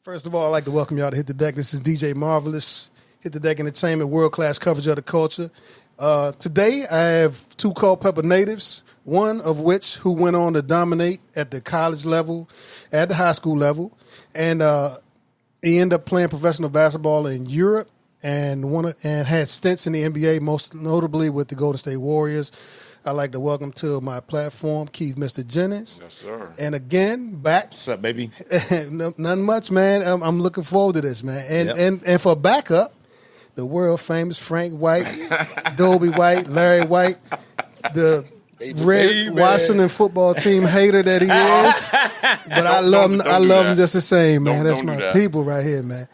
First of all, I'd like to welcome y'all to Hit the Deck. This is DJ Marvelous, Hit the Deck Entertainment, world-class coverage of the culture. Today, I have two Culpeper natives, one of which who went on to dominate at the college level, at the high school level, and he ended up playing professional basketball in Europe and had stints in the NBA, most notably with the Golden State Warriors. I'd like to welcome to my platform, Keith, Mister Jennings. Yes, sir. And again, back. What's up, baby? Nothing much, man. I'm looking forward to this, man. And for backup, the world famous Frank White, Dobie White, Larry White, the red Washington football team hater that he is. But I love him just the same, man. That's my people right here, man.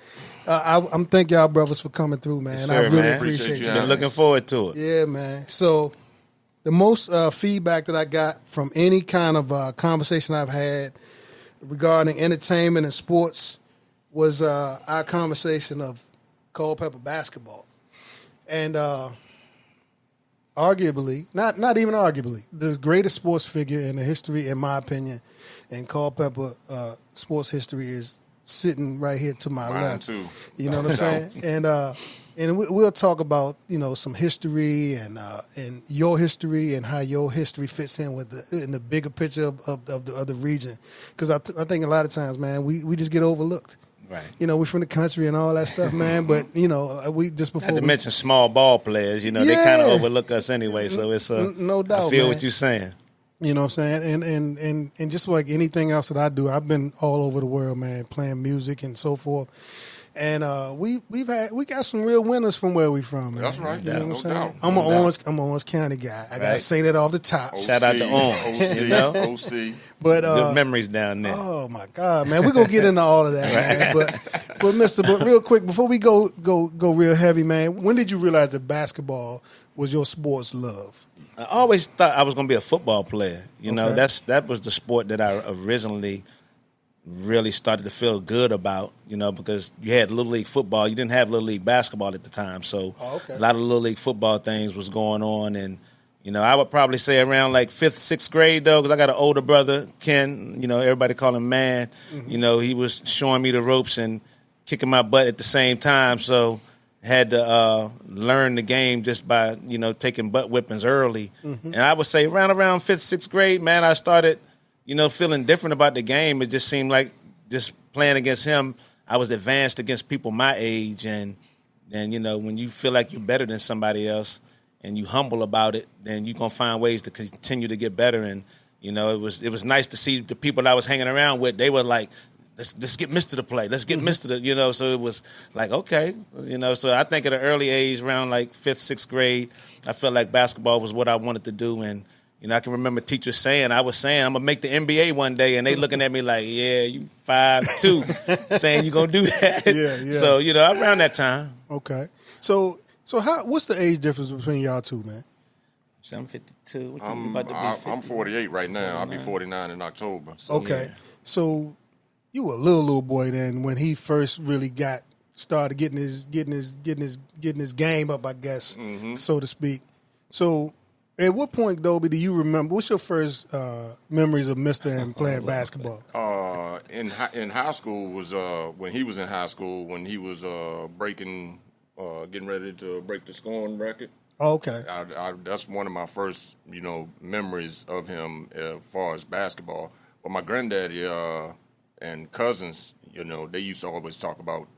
I'm thank y'all brothers for coming through, man. Sir, I really man. appreciate you. Been looking forward to it. Yeah, man. So the most feedback that I got from any kind of conversation I've had regarding entertainment and sports was our conversation of Culpeper basketball. And arguably, not even arguably, the greatest sports figure in the history, in my opinion, in Culpeper sports history is sitting right here to my left. Too. You know what I'm saying? And we'll talk about, you know, some history and your history and how your history fits in with the bigger picture of the region. Because I think a lot of times, man, we just get overlooked. Right. You know, we're from the country and all that stuff, man. But you know, we just before. Not to mention small ball players. You know, they kind of overlook us anyway. So it's no doubt. I feel man. what you're saying. You know what I'm saying? And just like anything else that I do, I've been all over the world, man, playing music and so forth. And we got some real winners from where we from, man. That's right. You know what I'm No saying? doubt. I'm an Orange County guy. I gotta say that off the top. Shout out to Orange. You know? OC. But good memories down there. Oh my God, man, we're gonna get into all of that, man. But real quick, before we go real heavy, man, when did you realize that basketball was your sports love? I always thought I was going to be a football player. You know, that was the sport that I originally really started to feel good about, you know, because you had Little League football. You didn't have Little League basketball at the time. So a lot of Little League football things was going on. And, you know, I would probably say around like 5th, 6th grade, though, because I got an older brother, Ken. You know, everybody call him Man. Mm-hmm. You know, he was showing me the ropes and kicking my butt at the same time. So had to learn the game just by, you know, taking butt whippings early. Mm-hmm. And I would say around 5th, 6th grade, man, I started, you know, feeling different about the game. It just seemed like just playing against him, I was advanced against people my age. And you know, when you feel like you're better than somebody else and you humble about it, then you're going to find ways to continue to get better. And, you know, it was nice to see the people that I was hanging around with. They were like, Let's get Mister to play. Let's get Mister to, you know, so it was like, okay, you know, so I think at an early age, around like 5th, 6th grade, I felt like basketball was what I wanted to do. And, you know, I can remember teachers saying, I'm going to make the NBA one day. And they looking at me like, yeah, you 5'2", saying you're going to do that. Yeah. So, you know, around that time. Okay. So what's the age difference between y'all two, man? I'm 52. I'm 48 right now. I'll be 49 in October. So, okay. Yeah. So you were a little boy then when he first really started getting his game up, I guess, so to speak. So at what point, Dobie, do you remember? What's your first memories of Mister and playing basketball? In high school was when he was in high school, when he was getting ready to break the scoring record. Oh, okay. That's one of my first, you know, memories of him as far as basketball. But my granddaddy and cousins, you know, they used to always talk about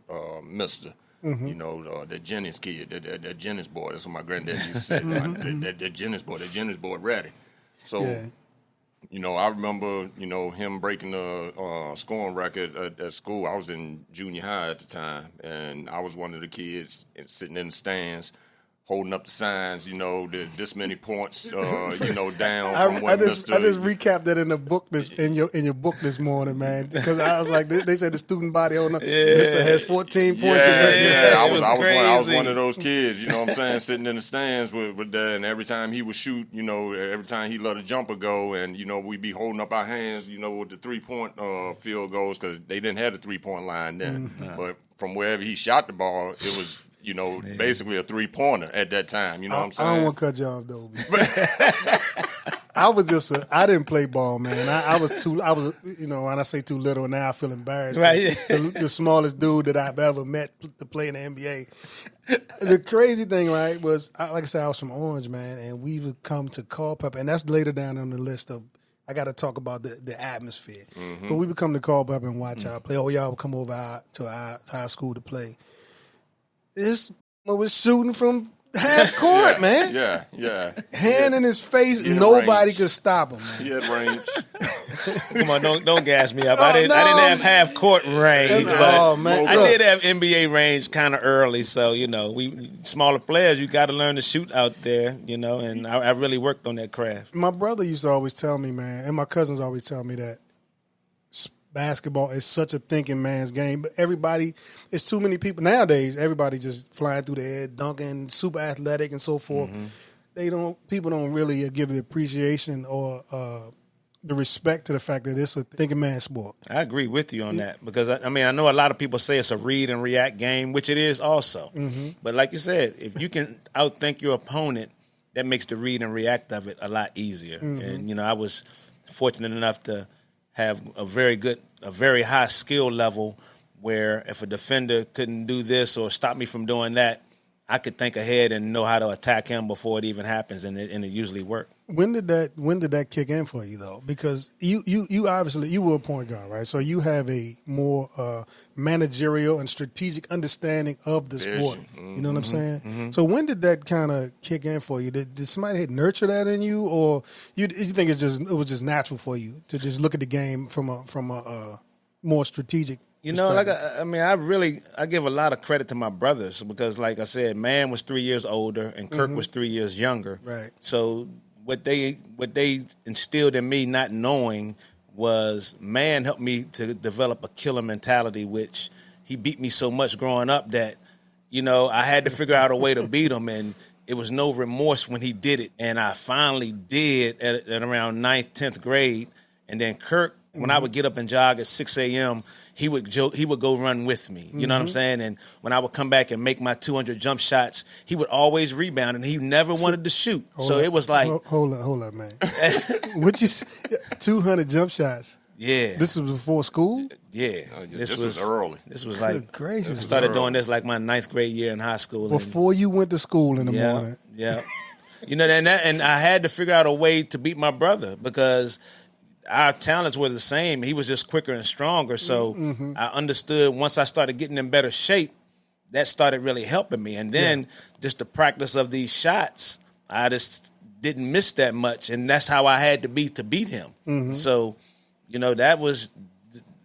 Mister. Mm-hmm. You know, the Jennings kid, that Jennings boy. That's what my granddad used to say. That Jennings boy ready. So, you know, I remember, you know, him breaking the scoring record at school. I was in junior high at the time, and I was one of the kids sitting in the stands, holding up the signs, you know, this many points, you know, down from what Mr. I just recapped that in the book in your book this morning, man, because I was like, they said the student body holding up. Mr. has 14 points. I was one of those kids, you know what I'm saying, sitting in the stands with that, and every time he would shoot, you know, every time he let a jumper go, and, you know, we'd be holding up our hands, you know, with the 3-point field goals, because they didn't have the 3-point line then. Mm-hmm. But from wherever he shot the ball, it was, you know, basically a 3-pointer at that time. You know what I'm saying? I don't want to cut you off, though. I was just I didn't play ball, man. I was when I say too little, now I feel embarrassed. Right. The smallest dude that I've ever met to play in the NBA. The crazy thing, right, was, like I said, I was from Orange, man, and we would come to Culpeper, and that's later down on the list of, I got to talk about the atmosphere. Mm-hmm. But we would come to Culpeper and watch y'all play. Oh, y'all would come over to our school to play. This was shooting from half court, man. Yeah. Hand in his face, He had nobody range. could stop him, man. He had range. Come on, don't gas me up. I didn't have half court range, but man. I did have NBA range kind of early. So we smaller players, you got to learn to shoot out there, And I really worked on that craft. My brother used to always tell me, man, and my cousins always tell me that basketball is such a thinking man's game. But it's too many people nowadays. Everybody just flying through the air, dunking, super athletic, and so forth. Mm-hmm. People don't really give the appreciation or the respect to the fact that it's a thinking man's sport. I agree with you on that because I know a lot of people say it's a read and react game, which it is also. Mm-hmm. But like you said, if you can outthink your opponent, that makes the read and react of it a lot easier. Mm-hmm. And I was fortunate enough to have a very high skill level where if a defender couldn't do this or stop me from doing that, I could think ahead and know how to attack him before it even happens, and it usually worked. When did that kick in for you though? Because you obviously you were a point guard, right? So you have a more managerial and strategic understanding of the sport. Mm-hmm. You know what I'm saying? Mm-hmm. So when did that kind of kick in for you? Did somebody nurture that in you, or you think it was just natural for you to just look at the game from a more strategic? I give a lot of credit to my brothers because, like I said, Man was 3 years older and Kirk was 3 years younger. Right. So what they instilled in me, not knowing, was Man helped me to develop a killer mentality, which he beat me so much growing up that, I had to figure out a way to beat him, and it was no remorse when he did it. And I finally did at around 9th, 10th grade. And then Kirk, when I would get up and jog at 6 a.m., he would go run with me. You know what I'm saying? And when I would come back and make my 200 jump shots, he would always rebound, and he never wanted to shoot. So it was like, hold up, man. What you 200 jump shots? Yeah. This was before school? Yeah. This was early. This was like, good gracious. I started doing this like my 9th grade year in high school. Before you went to school in the morning. Yeah. And I had to figure out a way to beat my brother because our talents were the same. He was just quicker and stronger. So I understood once I started getting in better shape, that started really helping me. And then just the practice of these shots, I just didn't miss that much. And that's how I had to be to beat him. Mm-hmm. So, that was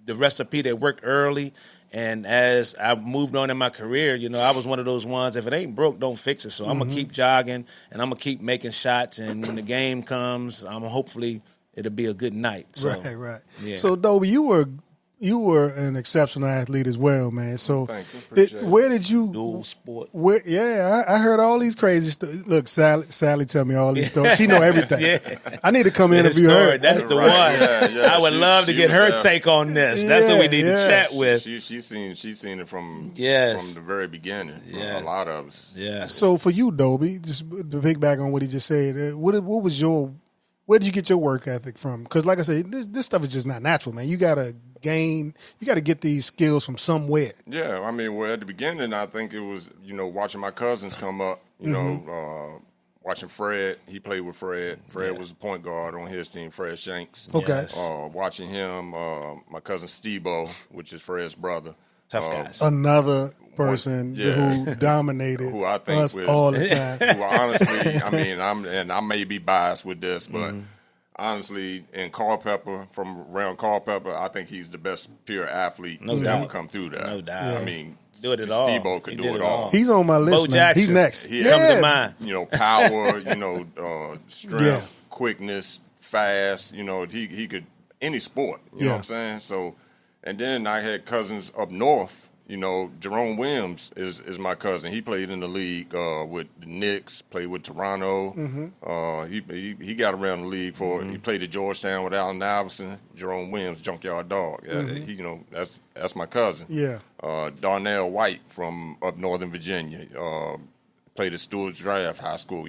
the recipe that worked early. And as I moved on in my career, I was one of those ones, if it ain't broke, don't fix it. So I'm going to keep jogging and I'm going to keep making shots. And when the game comes, hopefully it'll be a good night. So, right. Yeah. So, Dobie, you were an exceptional athlete as well, man. So, where did you dual sport? I heard all these crazy stories. Look, Sally tell me all these stories. She know everything. I need to come interview her. That's the one. Yeah. I would love to get her take on this. That's what we need to chat with. She's seen it from the very beginning. Yeah. A lot of us. Yeah. So for you, Dobie, just to piggyback on what he just said, where did you get your work ethic from? Because, like I said, this stuff is just not natural, man. You got to get these skills from somewhere. Yeah, at the beginning, I think it was, watching my cousins come up, watching Fred. He played with Fred. Fred was the point guard on his team, Fred Shanks. Okay. Yes. Watching him, my cousin Steve-O, which is Fred's brother. Tough guys. Another person who dominated who I think us all the time. Who honestly, I may be biased with this, but honestly, in Culpeper, from around Culpeper, I think he's the best pure athlete who's ever come through there. No doubt. Do it all. Steve-O could do it all. He's on my list, Bo man. Jackson. He's next. He comes to mind. Power, strength, quickness, fast. He could any sport. You know what I'm saying? So, and then I had cousins up north. Jerome Williams is my cousin. He played in the league with the Knicks, played with Toronto. He got around the league he played at Georgetown with Allen Iverson. Jerome Williams, Junkyard Dog. That's my cousin. Yeah. Darnell White from up Northern Virginia. Played at Stewart's Draft High School.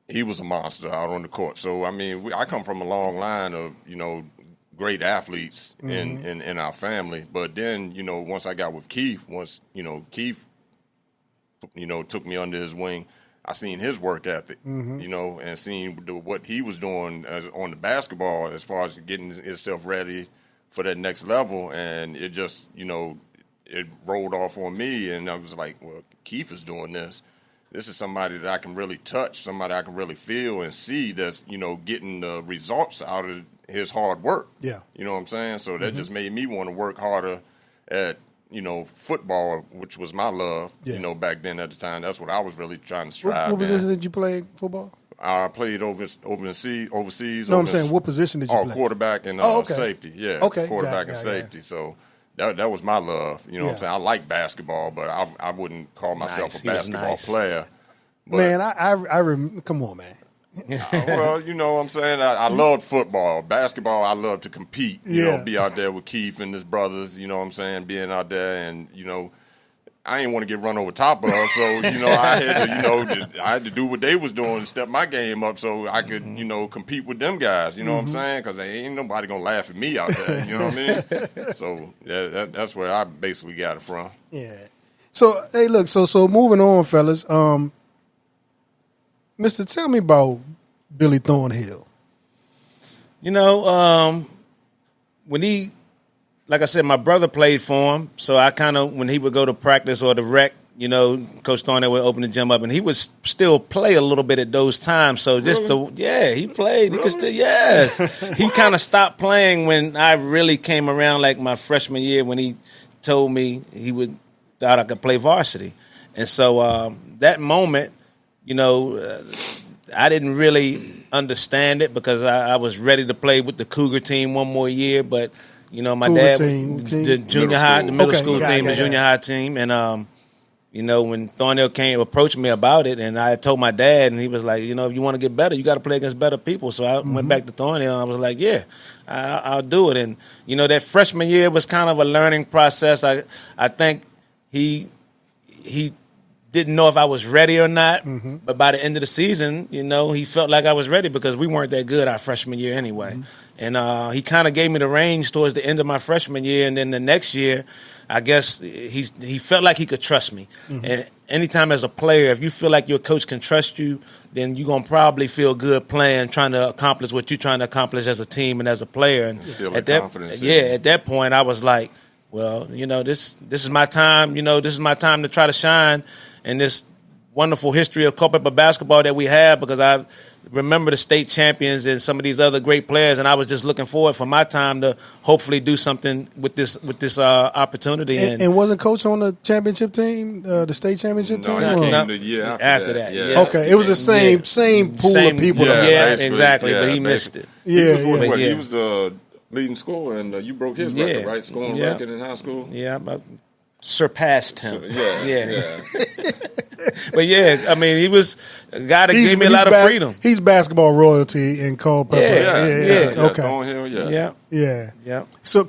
he was a monster out on the court. So I mean, I come from a long line of great athletes in our family. But then once I got with Keith, Keith took me under his wing. I seen his work ethic, and seen what he was doing on the basketball as far as getting himself ready for that next level, and it just it rolled off on me, and I was like, well, Keith is doing this. This is somebody that I can really touch, somebody I can really feel and see that's, getting the results out of his hard work. Yeah. You know what I'm saying? So that just made me want to work harder at, football, which was my love, back then at the time. That's what I was really trying to strive What position did you play football? I played overseas. No, I'm saying what position did you play? Quarterback and okay. safety. Yeah, okay. Quarterback and safety. So that was my love. You know what I'm saying? I like basketball, but I wouldn't call myself a basketball player. But, man, I come on, man. Well, you know what I'm saying? I loved football. Basketball, I love to compete. Be out there with Keith and his brothers, you know what I'm saying? Being out there and, I didn't want to get run over top of, so I had to do what they was doing and step my game up so I could compete with them guys. You know what I'm saying? Because ain't nobody gonna laugh at me out there. You know what I mean? So that's where I basically got it from. Yeah. So hey, look. So moving on, fellas. Mister, tell me about Billy Thornhill. When he. Like I said, my brother played for him, so I kind of, when he would go to practice or the rec, Coach Thornhill would open the gym up, and he would still play a little bit at those times. So he played. He could still, yes. He kind of stopped playing when I really came around, like my freshman year, when he told me thought I could play varsity. And so that moment, I didn't really understand it because I was ready to play with the Cougar team one more year, but my Cougar dad, team. the junior high, the middle school team, the junior high team, and when Thornhill approached me about it, and I told my dad, and he was like, if you want to get better, you got to play against better people. So I went back to Thornhill, and I was like, yeah, I'll do it. And that freshman year was kind of a learning process. I think he didn't know if I was ready or not, but by the end of the season, he felt like I was ready because we weren't that good our freshman year anyway. And he kind of gave me the reins towards the end of my freshman year, and then the next year, I guess he felt like he could trust me. And anytime as a player, if you feel like your coach can trust you, then you're going to probably feel good playing, trying to accomplish what you're trying to accomplish as a team and as a player. And at that point, I was like, well, this is my time. This is my time to try to shine in this wonderful history of Culpeper basketball that we have, because I remember the state champions and some of these other great players, and I was just looking forward for my time to hopefully do something with this opportunity. And wasn't Coach on the championship team, the state championship team? No, he came the year after that. Yeah. Okay, it was the same pool of people. Yeah, exactly, but he missed it. He was the leading scorer, and you broke his record, right? Scoring record in high school. Yeah, I surpassed him. Yeah. But yeah, I mean, he was a guy that gave me a lot of freedom. He's basketball royalty in Culpeper. Yeah. Okay. Yeah. So,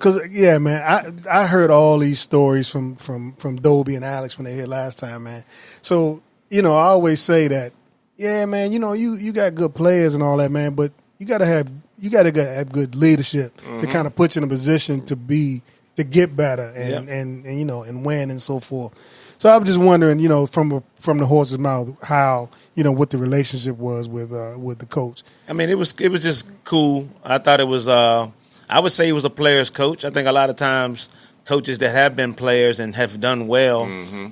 man, I heard all these stories from Dobie and Alex when they hit last time, man. So, I always say that, yeah, man, you got good players and all that, man, but you got to have good leadership to kind of put you in a position to get better and win and so forth. So I was just wondering, from the horse's mouth, how what the relationship was with the coach. I mean, it was just cool. I thought it was. I would say he was a player's coach. I think a lot of times coaches that have been players and have done well,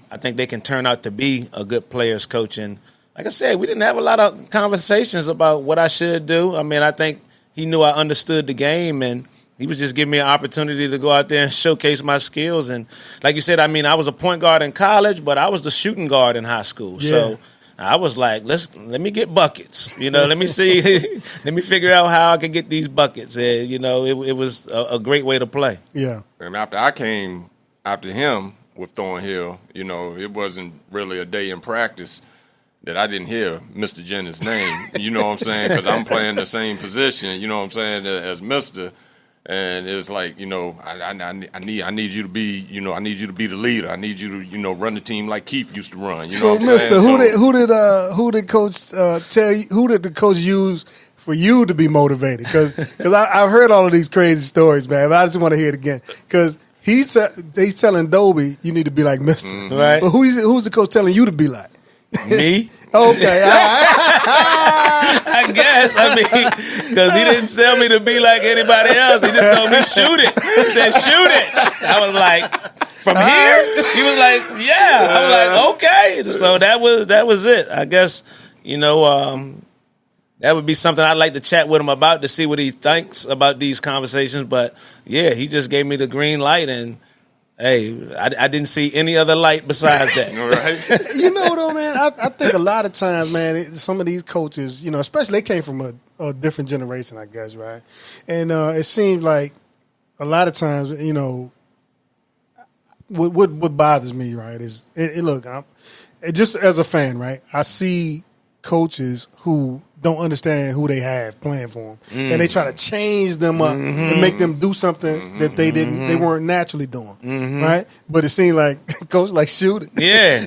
I think they can turn out to be a good player's coach. And like I said, we didn't have a lot of conversations about what I should do. I mean, I think he knew I understood the game, and he was just giving me an opportunity to go out there and showcase my skills. And like you said, I mean, I was a point guard in college, but I was the shooting guard in high school. Yeah. So I was like, let me get buckets. Let me see, let me figure out how I can get these buckets. And, it was a great way to play. Yeah. And after I came after him with Thornhill, it wasn't really a day in practice that I didn't hear Mister Jennings' name. You know what I'm saying? Because I'm playing the same position, as Mister. And it's like, I need you to be, I need you to be the leader. I need you to, run the team like Keith used to run. You know what I'm Mister, saying? who did coach tell you? Who did the coach use for you to be motivated? Because I've heard all of these crazy stories, man. But I just want to hear it again because he's telling Dobie you need to be like Mister. Right. But who's the coach telling you to be like? Me? Okay. I guess. I mean, because he didn't tell me to be like anybody else. He just told me shoot it. He said shoot it. I was like, from here? He was like, yeah. I was like, okay. So that was it. I guess, that would be something I'd like to chat with him about to see what he thinks about these conversations. But yeah, he just gave me the green light, and hey, I didn't see any other light besides that. Right. Though, man, I think a lot of times, man, some of these coaches, especially they came from a different generation, I guess, right? And it seems like a lot of times, what bothers me, right, is look, just as a fan, right, I see coaches who don't understand who they have playing for them, and they try to change them up and make them do something that they weren't naturally doing, right? But it seemed like coach like shoot it. Yeah,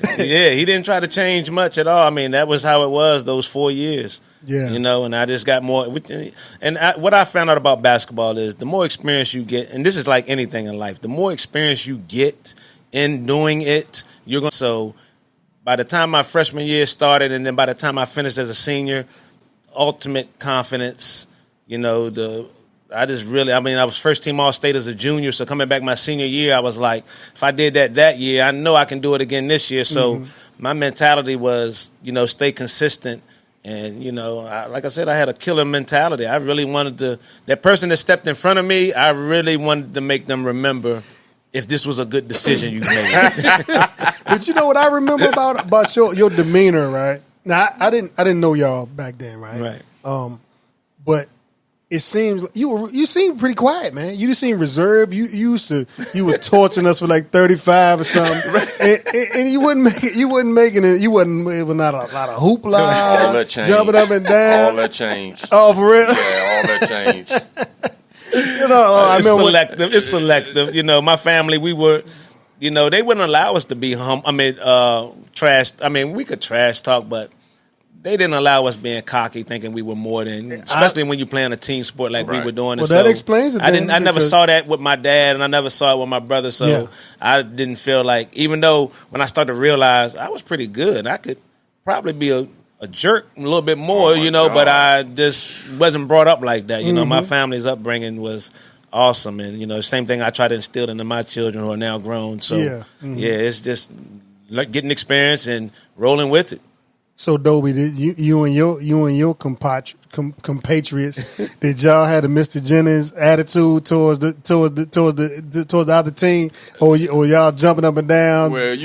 he didn't try to change much at all. I mean, that was how it was those 4 years. Yeah, and I just got more. And what I found out about basketball is the more experience you get, and this is like anything in life, the more experience you get in doing it, you're going. So by the time my freshman year started, and then by the time I finished as a senior, ultimate confidence. I was first team All-State as a junior, so coming back my senior year, I was like, if I did that year, I know I can do it again this year. So my mentality was, stay consistent. And, like I said, I had a killer mentality. I really wanted that person that stepped in front of me, I really wanted to make them remember if this was a good decision you made. But you know what I remember about your demeanor, right? Now I didn't know y'all back then, right? Right. But it seems you seem pretty quiet, man. You just seem reserved. You were torching us for like 35 or something, and you wasn't making it. It was not a lot of hoopla, all that changed. Jumping up and down. All that changed. Oh, for real? Yeah, all that changed. It's selective. It's selective. My family, we were. They wouldn't allow us to be trash. I mean, we could trash talk, but they didn't allow us being cocky, thinking we were more than, especially when you're playing a team sport like we were doing. Well, that explains it. I never saw that with my dad, and I never saw it with my brother. So I didn't feel like, even though when I started to realize I was pretty good, I could probably be a jerk a little bit more, but I just wasn't brought up like that. My family's upbringing was awesome, and same thing I try to instill into my children who are now grown. So it's just like getting experience and rolling with it. So Dobie, you and your compatriots, did y'all have a Mister Jennings attitude towards the other team, or y'all jumping up and down? Well,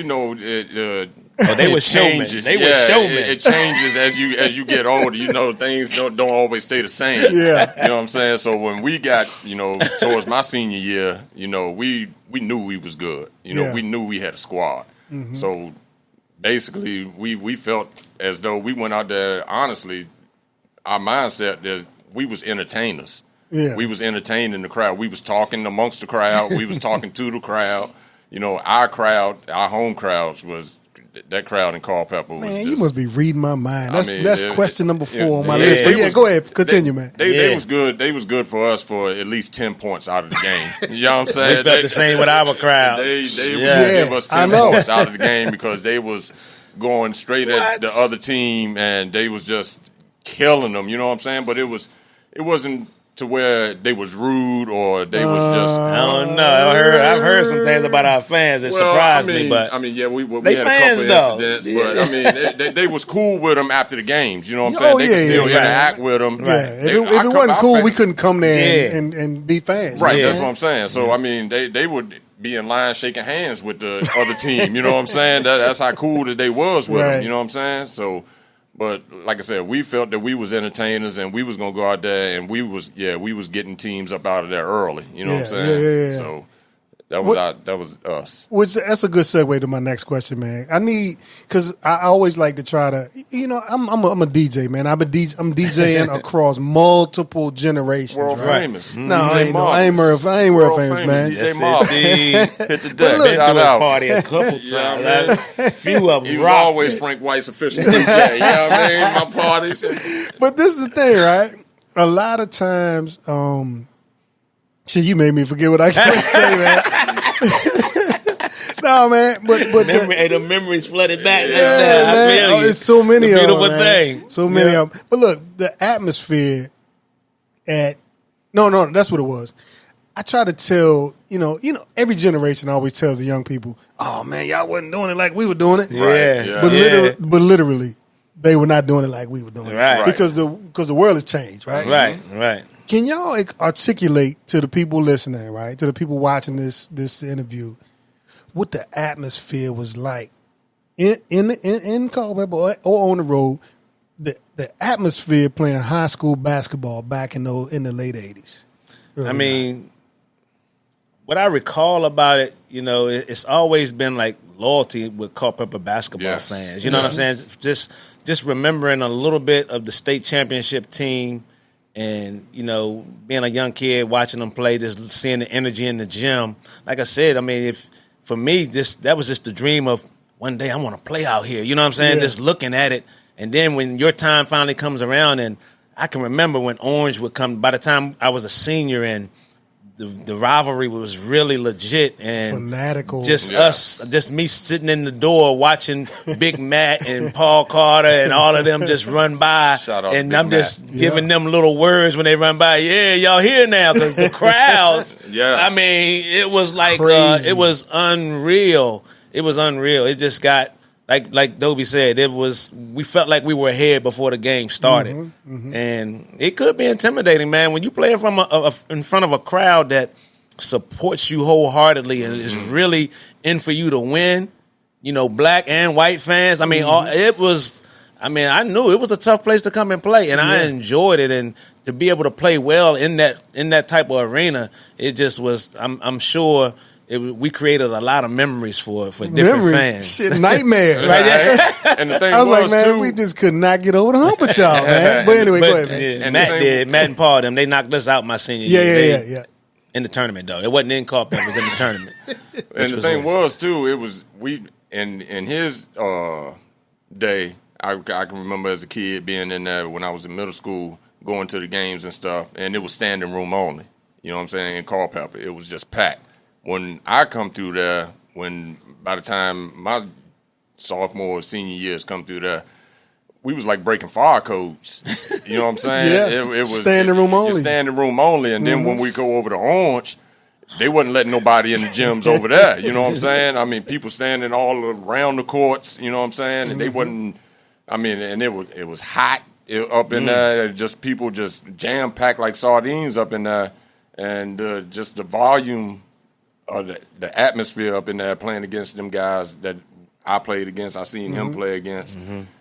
they were showmen. They were showmen. It changes as you get older. Things don't always stay the same. Yeah, you know what I'm saying. So when we got towards my senior year, we knew we was good. We knew we had a squad. Mm-hmm. So basically, we felt as though we went out there. Honestly, our mindset that we was entertainers. Yeah, we was entertaining the crowd. We was talking amongst the crowd. We was talking to the crowd. Our crowd, our home crowds was. That crowd in Culpeper was man, you must be reading my mind. That's question number 4 on my list. But go ahead, continue, man. They was good. They was good for us for at least 10 points out of the game. You know what I'm saying? They felt the same with our crowd. They would give us 10 points out of the game because they was going straight at the other team and they was just killing them. You know what I'm saying? But it wasn't to where they was rude or they was just. I don't know. I've heard some things about our fans that surprised me, but we had a couple incidents, but they was cool with them after the games. You know what I'm saying? They could still interact with them. Yeah. If it wasn't cool, we couldn't come there and be fans. Right. That's what I'm saying. So they would be in line shaking hands with the other team. You know what I'm saying? That's how cool that they was with them. You know what I'm saying? So. But like I said, we felt that we was entertainers and we was gonna go out there and we was getting teams up out of there early. You know what I'm saying? Yeah. So That was us. That's a good segue to my next question, man. Because I always like to try to, I'm a DJ, man. I'm DJing across multiple generations. World famous. No, I ain't world famous, man. DJ Marv. Hit the deck. Been to his party a couple times. A few of them. He was always Frank White's official DJ. You know what I mean? My parties. But this is the thing, right? A lot of times, shit, you made me forget what I was going to say, man. No, man, but the memories flooded back. Yeah, I feel you. It's so many of them. Beautiful thing. So many of them. But look, the atmosphere no, that's what it was. I try to tell, every generation always tells the young people, "Oh man, y'all wasn't doing it like we were doing it." Yeah. But literally, they were not doing it like we were doing it. Right. Because the world has changed, right? Right. Can y'all articulate to the people listening, right, to the people watching this interview, what the atmosphere was like in Culpeper or on the road, the atmosphere playing high school basketball back in the late 80s? I mean, what I recall about it, it's always been like loyalty with Culpeper basketball fans. You know what I'm saying? Just remembering a little bit of the state championship team. And, being a young kid, watching them play, just seeing the energy in the gym. Like I said, I mean, for me, that was just the dream of one day I want to play out here. You know what I'm saying? Yeah. Just looking at it. And then when your time finally comes around, and I can remember when Orange would come, by the time I was a senior, and the rivalry was really legit and fanatical. Just me sitting in the door watching Big Matt and Paul Carter and all of them just run by, and I'm just giving them little words when they run by. Yeah, y'all here now, because the crowds. I mean, it was like it was unreal. It was unreal. It just got. Like Dobie said, we felt like we were ahead before the game started, and it could be intimidating, man. When you play in front of a crowd that supports you wholeheartedly and is really in for you to win, black and white fans. I mean, it was. I mean, I knew it was a tough place to come and play, and I enjoyed it. And to be able to play well in that type of arena, it just was. I'm sure. We created a lot of memories for different fans. Shit, nightmares. Right? And the thing I was like, man, too, we just could not get over the hump with y'all, man. But anyway, go ahead, man. Yeah, Matt and Paul, they knocked us out my senior year. Yeah. In the tournament, though. It wasn't in Culpeper, it was in the tournament. And the thing was, too, it was, in his day, I can remember as a kid being in there when I was in middle school, going to the games and stuff, and it was standing room only. You know what I'm saying? In Culpeper, it was just packed. When I come through there, by the time my sophomore or senior years come through there, we was like breaking fire codes. You know what I'm saying? It was standing room only. Standing room only. And then when we go over to Orange, they wasn't letting nobody in the gyms over there. You know what I'm saying? I mean, people standing all around the courts. You know what I'm saying? And they wasn't. I mean, and it was hot up in there. Just people just jam packed like sardines up in there, and just the volume. The atmosphere up in there playing against them guys that I played against, I seen him play against.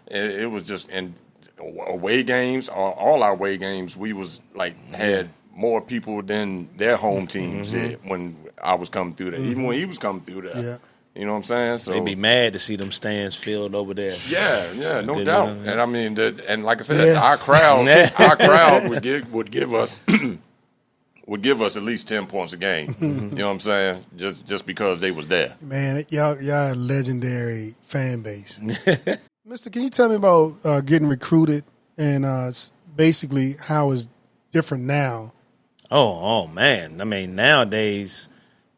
It was just, and away games, all our away games, we was like had more people than their home teams did when I was coming through there, even when he was coming through there. Yeah. You know what I'm saying? So they'd be mad to see them stands filled over there. Yeah, no doubt. And I mean, and like I said, our crowd would give us. Would give us at least 10 points a game. You know what I'm saying? Just because they was there. Man, y'all a legendary fan base. Mister, can you tell me about getting recruited and basically how it's different now? Oh man. I mean, nowadays,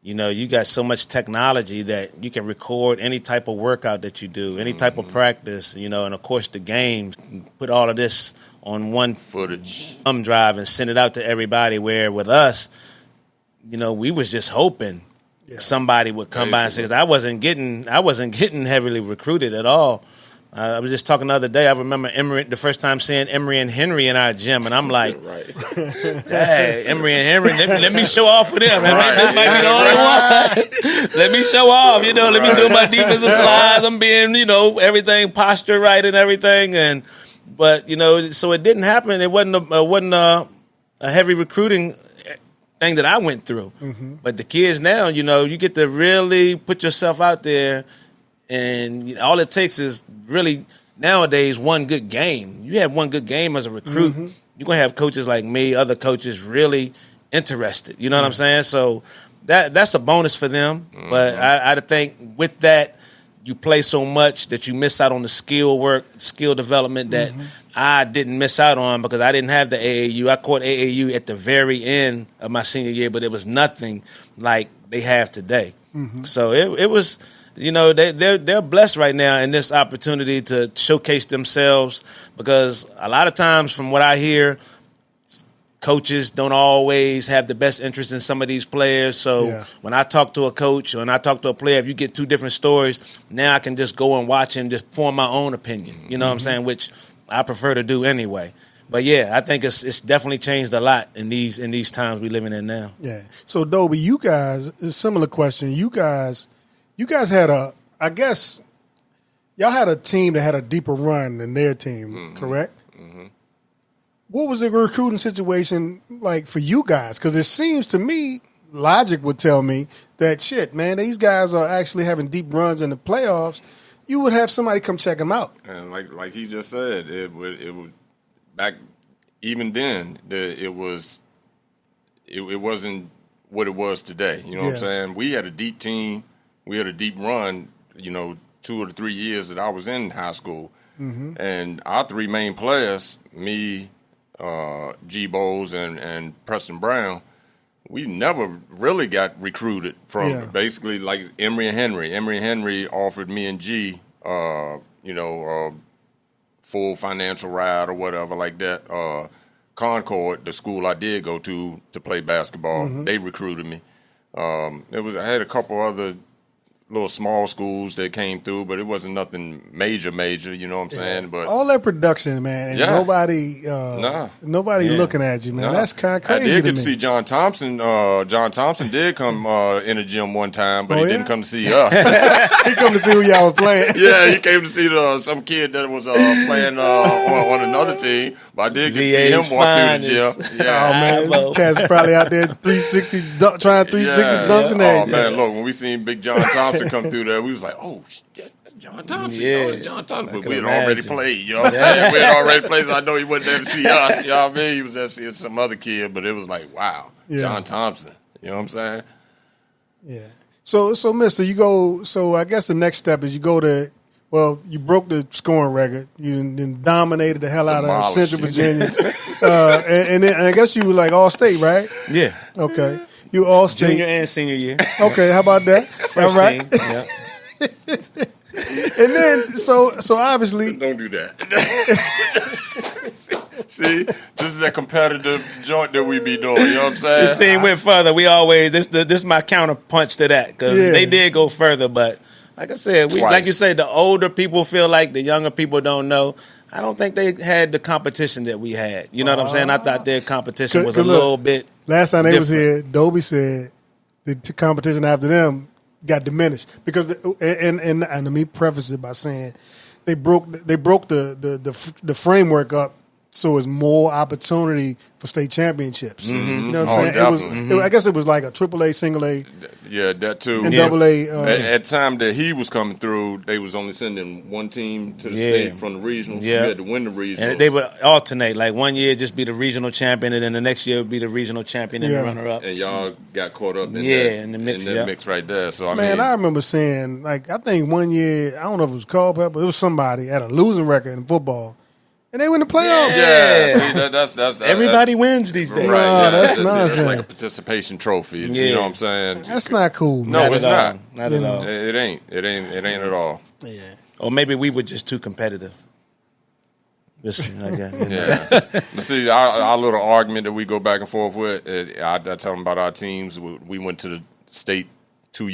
you got so much technology that you can record any type of workout that you do, any type of practice, and of course the games, put all of this on one footage thumb drive and send it out to everybody. Where with us, we was just hoping somebody would come by and say, 'cause I wasn't getting heavily recruited at all. I was just talking the other day. I remember the first time seeing Emery and Henry in our gym, and I'm like, "Dang, Emery and Henry, let me show off for them. This might be the only one. Let me show off, let me do my defensive slides. I'm being, everything posture right and everything." But so it didn't happen. It wasn't a heavy recruiting thing that I went through. But the kids now, you get to really put yourself out there, and all it takes is really nowadays one good game. You have one good game as a recruit, you're going to have coaches like me, other coaches really interested. You know what I'm saying? So that's a bonus for them. But I think with that, you play so much that you miss out on the skill development that I didn't miss out on because I didn't have the AAU. I caught AAU at the very end of my senior year, but it was nothing like they have today. So it was, they're blessed right now in this opportunity to showcase themselves because a lot of times from what I hear, coaches don't always have the best interest in some of these players. So when I talk to a coach or when I talk to a player, if you get two different stories, now I can just go and watch and just form my own opinion. You know what I'm saying? Which I prefer to do anyway. But yeah, I think it's definitely changed a lot in these times we're living in now. Yeah. So Dobie, you guys, a similar question. You guys had I guess y'all had a team that had a deeper run than their team, correct? What was the recruiting situation like for you guys? Because it seems to me, logic would tell me that shit, man, these guys are actually having deep runs in the playoffs. You would have somebody come check them out. And like he just said, it would back even then. It wasn't what it was today. You know what I'm saying? We had a deep team. We had a deep run. 2 or 3 years that I was in high school, and our three main players, me, G. Bowles and Preston Brown, we never really got recruited from basically like Emory and Henry. Emory and Henry offered me and G, full financial ride or whatever like that. Concord, the school I did go to play basketball, they recruited me. I had a couple other little small schools that came through, but it wasn't nothing major, you know what I'm saying? But all that production, man, and nobody looking at you, man. That's kind of crazy. I did get to see John Thompson. John Thompson did come in the gym one time, but he didn't come to see us. He come to see who y'all were playing. Yeah, he came to see some kid that was playing on another team. But I did get to see him walk through the gym. Yeah. Oh man, Cat's probably out there 360 trying 360 dunks in there. Oh man, look, when we seen Big John Thompson come through there, we was like, oh, that's John Thompson. Yeah. It's John Thompson. But we had already played, you know what I'm saying? We had already played, so I know he wasn't there to see us, you know what I mean? He was there to see some other kid, but it was like, wow, John Thompson. You know what I'm saying? Yeah. So Mister, I guess the next step is you go to, you broke the scoring record. You then dominated the hell out of Central Virginia. and I guess you were like all-state, right? Yeah. Okay. You all-state. Junior and senior year. Okay, how about that? First all right. team. Yeah. And then, so obviously. Don't do that. See, this is that competitive joint that we be doing. You know what I'm saying? This team went further. We always, this is my counterpunch to that because they did go further. But like I said, like you say, the older people feel like the younger people don't know. I don't think they had the competition that we had. You know what I'm saying? I thought their competition was a little bit. Last time they was here, Dobie said the competition after them got diminished because and let me preface it by saying they broke the framework up so it's more opportunity for state championships. You know what I'm saying? I guess it was like a AAA, single A. Yeah, that too. And double A. At the time that he was coming through, they was only sending one team to the state from the regional. So you had to win the regional. And they would alternate. Like 1 year just be the regional champion, and then the next year would be the regional champion and the runner-up. And y'all got caught up in in the mix, mix right there. So I remember saying, like, I think 1 year, I don't know if it was Culpeper, it was somebody had a losing record in football. And they win the playoffs. Yeah. See, that's everybody wins these days. Right. No, that's nonsense. It's like a participation trophy. You know what I'm saying? That's not cool, man. No, it's not. Not at all. It ain't at all. Yeah. Or maybe we were just too competitive. Yeah. But see, our little argument that we go back and forth with, I tell them about our teams. We went to the state 2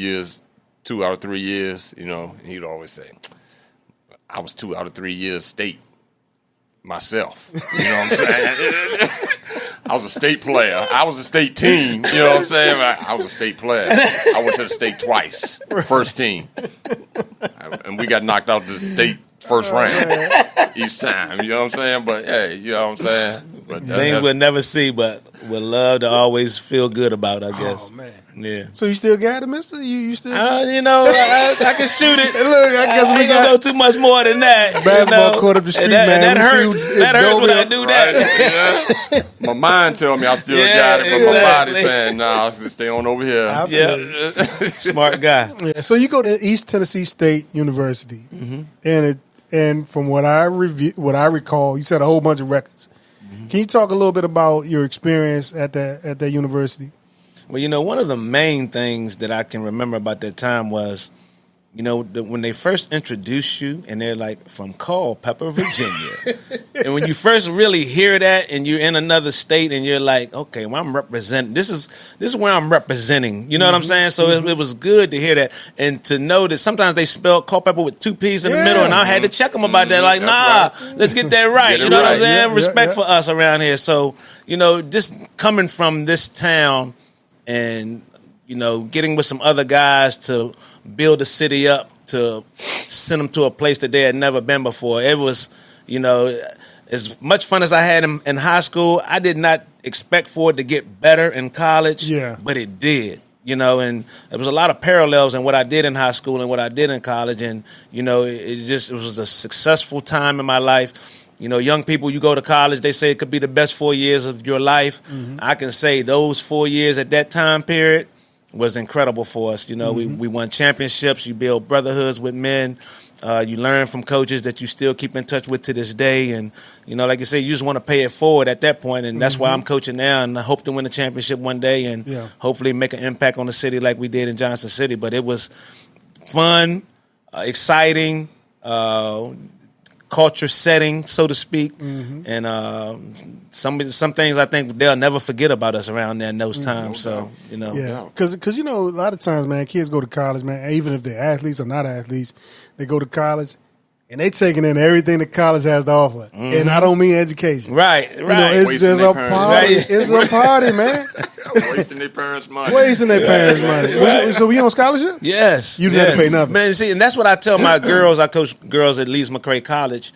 out of 3 years, and he'd always say, I was 2 out of 3 years state myself. You know what I'm saying? I was a state player. I was a state team. You know what I'm saying? I was a state player. I went to the state twice, first team. And we got knocked out the state first round each time. You know what I'm saying? But, hey, you know what I'm saying? But things we'll never see, but would love to always feel good about, I guess. Oh man. Yeah. So you still got it, Mister? You still? I can shoot it. Hey, look, I guess we ain't got gonna go too much more than that. basketball court up the street, and that, man. And that hurts. That hurts when I do that. Right, yeah. My mind tell me I still got it, but my body saying, "Nah, stay on over here." Yeah. Smart guy. Yeah. So you go to East Tennessee State University, and from what I recall, you set a whole bunch of records. Can you talk a little bit about your experience at that university? Well, one of the main things that I can remember about that time was, when they first introduce you and they're like, from Culpeper, Virginia. And when you first really hear that and you're in another state and you're like, okay, well, I'm representing, this is where I'm representing. You know what I'm saying? So it was good to hear that and to know that sometimes they spell Culpeper with two P's in the middle, and I had to check them about that. Like, let's get that right. You know what I'm saying? Respect for us around here. So, just coming from this town and, getting with some other guys to build the city up, to send them to a place that they had never been before. It was, as much fun as I had in high school, I did not expect for it to get better in college, but it did. And there was a lot of parallels in what I did in high school and what I did in college. And, it was a successful time in my life. Young people, you go to college, they say it could be the best 4 years of your life. I can say those 4 years at that time period was incredible for us. We won championships. You build brotherhoods with men. You learn from coaches that you still keep in touch with to this day. And, like you say, you just want to pay it forward at that point. And that's why I'm coaching now. And I hope to win a championship one day and hopefully make an impact on the city like we did in Johnson City. But it was fun, exciting, culture setting, so to speak, and some things I think they'll never forget about us around there in those times. Because a lot of times, man, kids go to college, man, even if they're athletes or not athletes, they go to college and they taking in everything that college has to offer, and I don't mean education. Right. It's just a party. It's a party, man. Wasting their parents' money. Money. So we on scholarship? Yes. You didn't have to pay nothing. Man, see, and that's what I tell my girls. I coach girls at Leeds McRae College,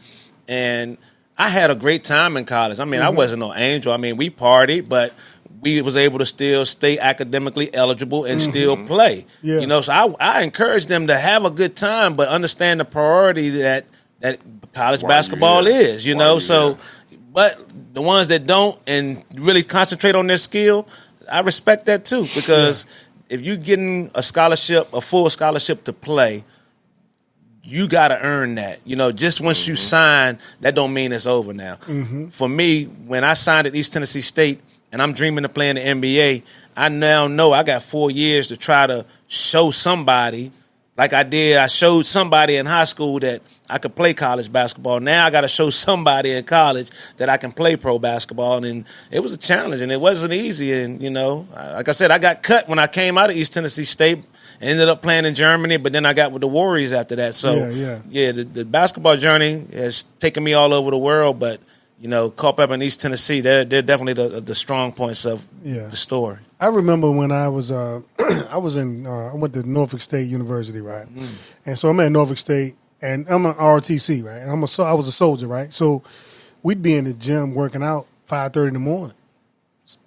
and I had a great time in college. I mean, I wasn't no angel. I mean, we partied, but we was able to still stay academically eligible and still play. Yeah. So I encourage them to have a good time, but understand the priority that college basketball is. But the ones that don't and really concentrate on their skill, I respect that too, because if you're getting a full scholarship to play, you got to earn that. Just once you sign, that don't mean it's over now. For me, when I signed at East Tennessee State and I'm dreaming of playing the NBA, I now know I got 4 years to try to show somebody, like I did. I showed somebody in high school that I could play college basketball. Now I got to show somebody in college that I can play pro basketball. And it was a challenge, and it wasn't easy. And, like I said, I got cut when I came out of East Tennessee State. Ended up playing in Germany, but then I got with the Warriors after that. So, the basketball journey has taken me all over the world. But, Culpeper and East Tennessee, they're definitely the strong points of the story. I remember when I was I went to Norfolk State University, right? And so I'm at Norfolk State, and I'm an ROTC, right? And I was a soldier, right? So we'd be in the gym working out 5:30 in the morning,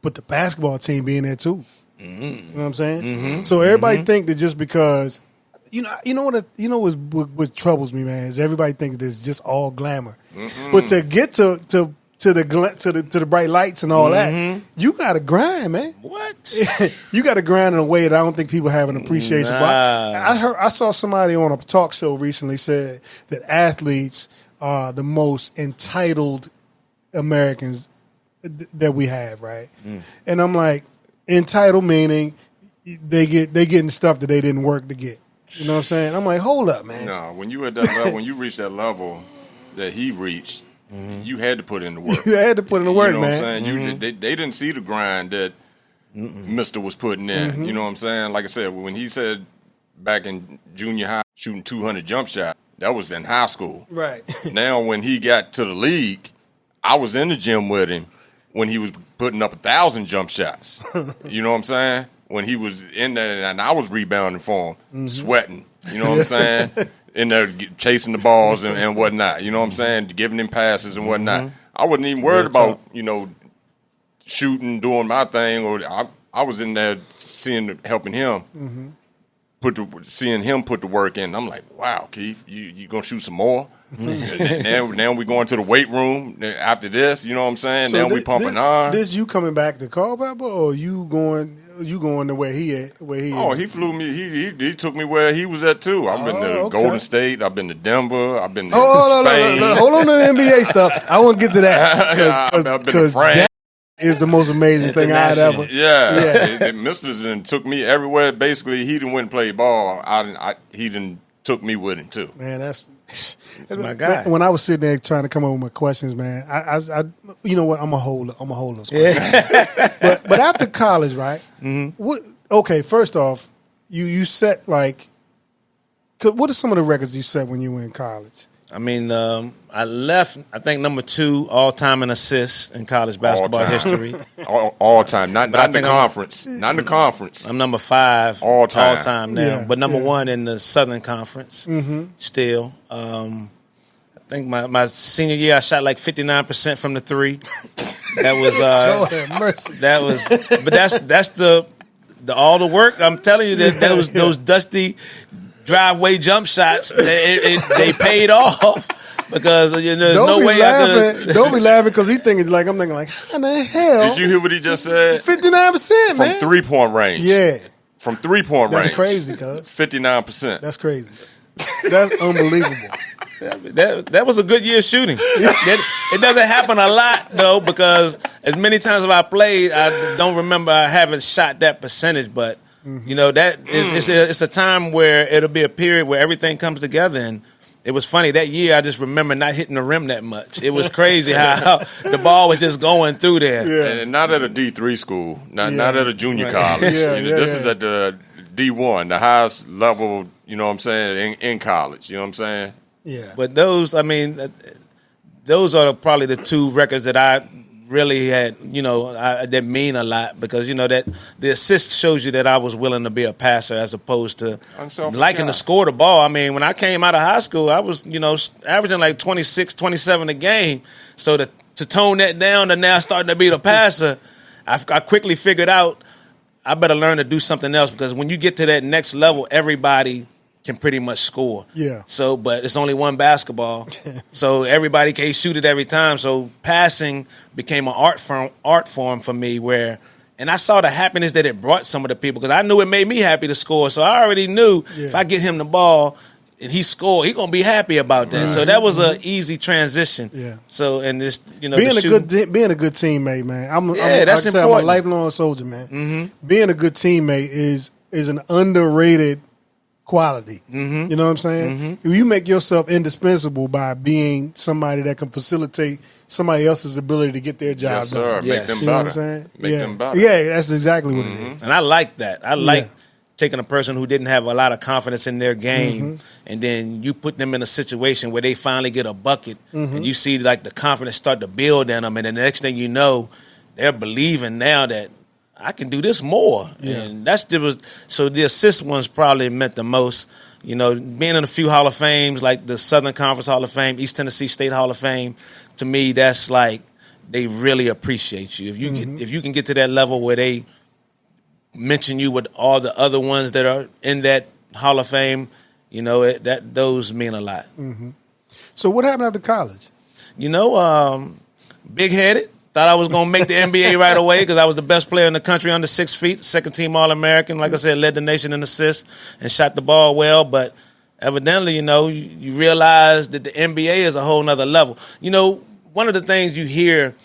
but the basketball team being there too. You know what I'm saying? So everybody think that just because what troubles me, man, is everybody thinks that it's just all glamour. But to get to the bright lights and all that, you got to grind, man. What? You got to grind in a way that I don't think people have an appreciation for. I saw somebody on a talk show recently said that athletes are the most entitled Americans that we have, right? And I'm like, entitled meaning they getting stuff that they didn't work to get. You know what I'm saying? I'm like, hold up, man. No, when you at that level, when you reach that level that he reached, you had to put in the work. You had to put in the work, you know man. What I'm saying? They didn't see the grind that Mister was putting in. You know what I'm saying? Like I said, when he said back in junior high, shooting 200 jump shots, that was in high school. Right. Now, when he got to the league, I was in the gym with him when he was putting up 1,000 jump shots. You know what I'm saying? When he was in there, and I was rebounding for him, sweating. You know what I'm saying? In there chasing the balls and whatnot. You know what I'm saying? Giving him passes and whatnot. I wasn't even worried about, shooting, doing my thing, or I was in there helping him. Seeing him put the work in. I'm like, wow, Keith, you gonna shoot some more? now we going to the weight room after this. You know what I'm saying? So now we pumping iron. This you coming back to Culpeper, or you going to where he at? He flew me. He took me where he was at too. I've been to Golden State. I've been to Denver. I've been to Spain. Hold on to the NBA stuff. I want to get to that I've been to France. Is the most amazing thing I'd ever. Yeah. Mister done took me everywhere. Basically, he didn't went and play ball. He didn't took me with him too. Man, that's my guy. When I was sitting there trying to come up with my questions, man, I you know what? I'm a hold those questions. But after college, right? Mm-hmm. Okay, first off, you set like, what are some of the records you set when you were in college? I mean, I left, I think, number 2 all-time in assists in college basketball history. all time. Not in the conference. Not in the conference. I'm number 5 all time now. Yeah, but number 1 in the Southern Conference still. I think my senior year, I shot like 59% from the 3. That was Lord have mercy. That was, but that's the all the work. I'm telling you that was those dusty driveway jump shots. They paid off because there's no way I could. Don't be laughing because I'm thinking like, how in the hell? Did you hear what he just said? 59%, man. From 3-point range. Yeah. From 3-point range. That's crazy, cuz. 59%. That's crazy. That's unbelievable. That was a good year shooting. It doesn't happen a lot though, because as many times as I played, I don't remember I haven't shot that percentage. But that is it's a time where it'll be a period where everything comes together. And it was funny that year. I just remember not hitting the rim that much. It was crazy how the ball was just going through there. Yeah. And not at a D3 school, not at a junior college. This is at the D1, the highest level. You know what I'm saying, in college. You know what I'm saying. Yeah. But those are probably the 2 records that I really had, that mean a lot, because, that the assist shows you that I was willing to be a passer as opposed to liking to score the ball. I mean, when I came out of high school, I was, averaging like 26, 27 a game. So to tone that down to now starting to be the passer, I quickly figured out I better learn to do something else, because when you get to that next level, everybody can pretty much score. Yeah. So, but it's only one basketball, so everybody can't shoot it every time. So passing became an art form for me, and I saw the happiness that it brought some of the people, because I knew it made me happy to score. So I already knew if I get him the ball and he scored, he gonna be happy about that. Right. So that was an easy transition. Yeah. So and this, being a good teammate, man. That's important. I'm a lifelong soldier, man. Mm-hmm. Being a good teammate is an underrated quality. You know what I'm saying? You make yourself indispensable by being somebody that can facilitate somebody else's ability to get their job done. Make them better. You know what I'm saying? Make them better. Yeah, that's exactly what it is. And I like that. I like taking a person who didn't have a lot of confidence in their game, and then you put them in a situation where they finally get a bucket, and you see like the confidence start to build in them, and then the next thing you know, they're believing now that I can do this more. Yeah. And so the assist ones probably meant the most. Being in a few Hall of Fames, like the Southern Conference Hall of Fame, East Tennessee State Hall of Fame, to me, that's like they really appreciate you. If you can get to that level where they mention you with all the other ones that are in that Hall of Fame, those mean a lot. So what happened after college? Big-headed. Thought I was going to make the NBA right away because I was the best player in the country under 6 feet, second-team All-American. Like I said, led the nation in assists and shot the ball well. But evidently, you realize that the NBA is a whole nother level. One of the things you hear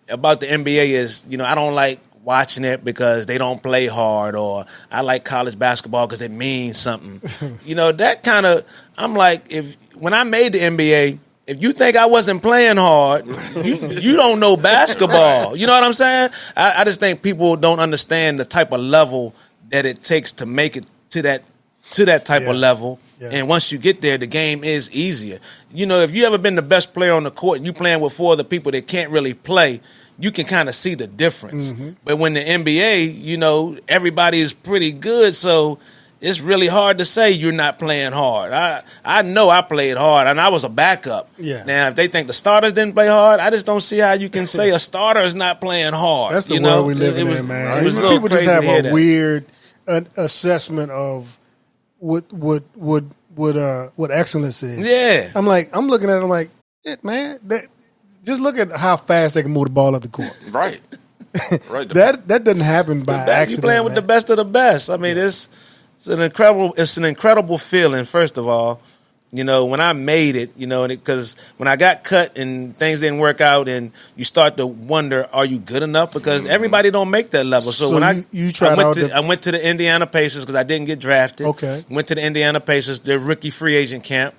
about the NBA is, I don't like watching it because they don't play hard, or I like college basketball because it means something. That kind of, I'm like, when I made the NBA, if you think I wasn't playing hard, you don't know basketball. You know what I'm saying? I just think people don't understand the type of level that it takes to make it to that type of level. Yeah. And once you get there, the game is easier. If you ever been the best player on the court and you playing with 4 other people that can't really play, you can kind of see the difference. But when the NBA, everybody is pretty good, so it's really hard to say you're not playing hard. I know I played hard, and I was a backup. Yeah. Now, if they think the starters didn't play hard, I just don't see how you can say a starter is not playing hard. That's the world we live in, man. People just have a weird assessment of what excellence is. Yeah. I'm looking at it like, man, just look at how fast they can move the ball up the court. Right. Right. that doesn't happen by accident. You're playing with the best of the best. I mean, it's an incredible feeling. First of all, when I made it, because when I got cut and things didn't work out, and you start to wonder, are you good enough? Because everybody don't make that level. So when I went to the Indiana Pacers because I didn't get drafted. Okay, went to the Indiana Pacers, their rookie free agent camp,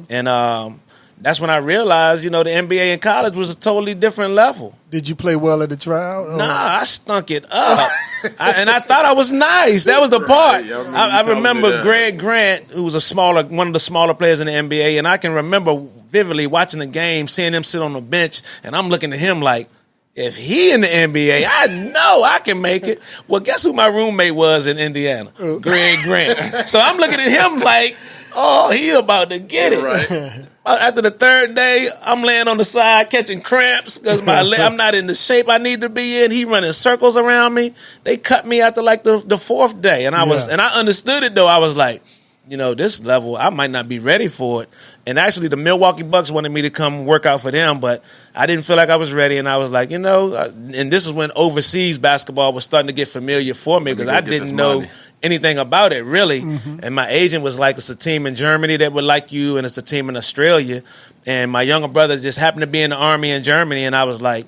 and that's when I realized, the NBA and college was a totally different level. Did you play well at the trial? Nah, I stunk it up. And I thought I was nice. That was the part. I remember Greg Grant, who was one of the smaller players in the NBA, and I can remember vividly watching the game, seeing him sit on the bench, and I'm looking at him like, if he in the NBA, I know I can make it. Well, guess who my roommate was in Indiana? Greg Grant. So I'm looking at him like, oh, he about to get it. Right. After the third day, I'm laying on the side catching cramps because I'm not in the shape I need to be in. He running circles around me. They cut me after like the fourth day, and I understood it though. I was like, this level, I might not be ready for it. And actually, the Milwaukee Bucks wanted me to come work out for them, but I didn't feel like I was ready. And I was like, and this is when overseas basketball was starting to get familiar for me because I didn't know anything about it, really. And my agent was like, it's a team in Germany that would like you, and it's a team in Australia. And my younger brother just happened to be in the Army in Germany, and I was like,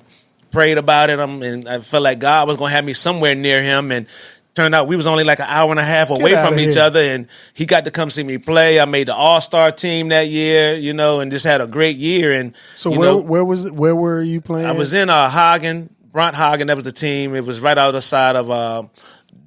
prayed about it, and I felt like God was going to have me somewhere near him. And turned out we was only like an hour and a half away from each other, and he got to come see me play. I made the All-Star team that year, and just had a great year. And so where were you playing? I was in Hagen, Bront Hagen. That was the team. It was right outside of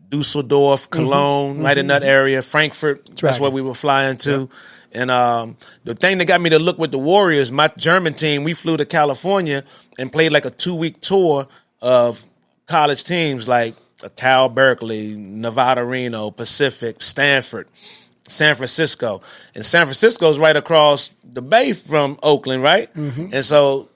Dusseldorf, Cologne, right in that area. Frankfurt, that's where we were flying to. Yeah. And the thing that got me to look with the Warriors, my German team, we flew to California and played like a 2-week tour of college teams like Cal Berkeley, Nevada Reno, Pacific, Stanford, San Francisco. And San Francisco is right across the bay from Oakland, right? And so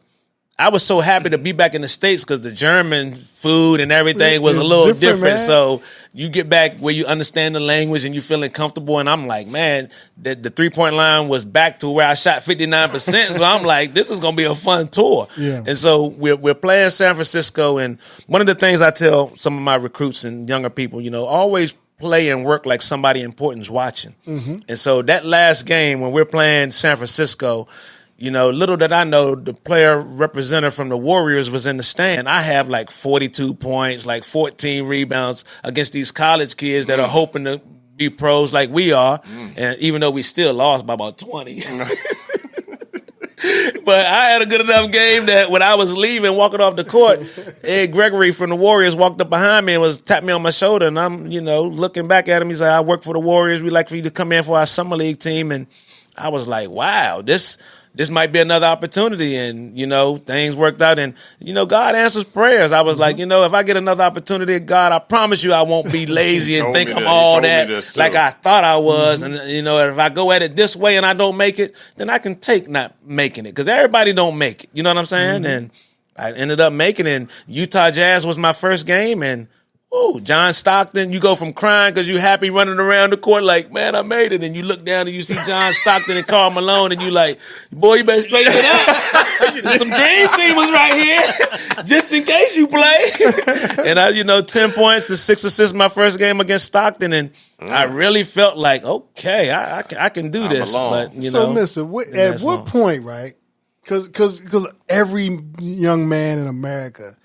I was so happy to be back in the States because the German food and everything was a little different. So you get back where you understand the language and you feeling comfortable. And I'm like, man, the 3-point line was back to where I shot 59%. So I'm like, this is going to be a fun tour. Yeah. And so we're playing San Francisco. And one of the things I tell some of my recruits and younger people, always play and work like somebody important is watching. And so that last game when we're playing San Francisco, little did I know the player representative from the Warriors was in the stand. I have like 42 points, like 14 rebounds against these college kids that are hoping to be pros like we are. And even though we still lost by about 20. But I had a good enough game that when I was leaving, walking off the court, Ed Gregory from the Warriors walked up behind me and was tapping me on my shoulder. And I'm, looking back at him. He's like, I work for the Warriors. We'd like for you to come in for our summer league team. And I was like, wow, this might be another opportunity. And, things worked out. And, God answers prayers. I was like, if I get another opportunity, God, I promise you I won't be lazy and think I'm all that like I thought I was. And, if I go at it this way and I don't make it, then I can take not making it because everybody don't make it. You know what I'm saying? And I ended up making it. And Utah Jazz was my first game. And John Stockton, you go from crying because you're happy running around the court like, man, I made it. And you look down and you see John Stockton and Karl Malone and you like, boy, you better straighten it up. Some dream team was right here just in case you play. And I, 10 points and 6 assists my first game against Stockton. And I really felt like, okay, I can do this. But, so, Mister, at what point, right? Because every young man in America,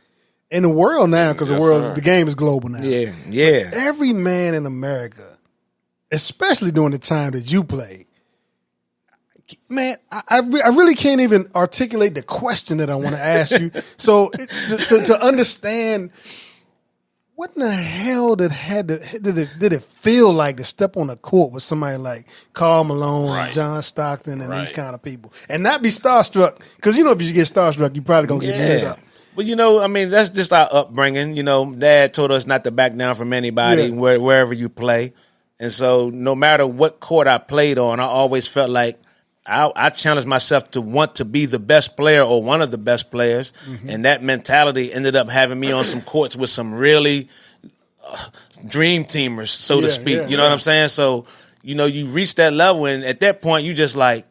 in the world now, because the game is global now. Yeah. But every man in America, especially during the time that you played, man, I really can't even articulate the question that I want to ask you. So to understand, what in the hell did it feel like to step on the court with somebody like Karl Malone and John Stockton and these kind of people, and not be starstruck? Because if you get starstruck, you probably gonna get lit up. But, that's just our upbringing. Dad told us not to back down from anybody wherever you play. And so no matter what court I played on, I always felt like I challenged myself to want to be the best player or one of the best players. And that mentality ended up having me on some courts with some really dream teamers, so to speak. You know what I'm saying? So, you reach that level, and at that point, you just like,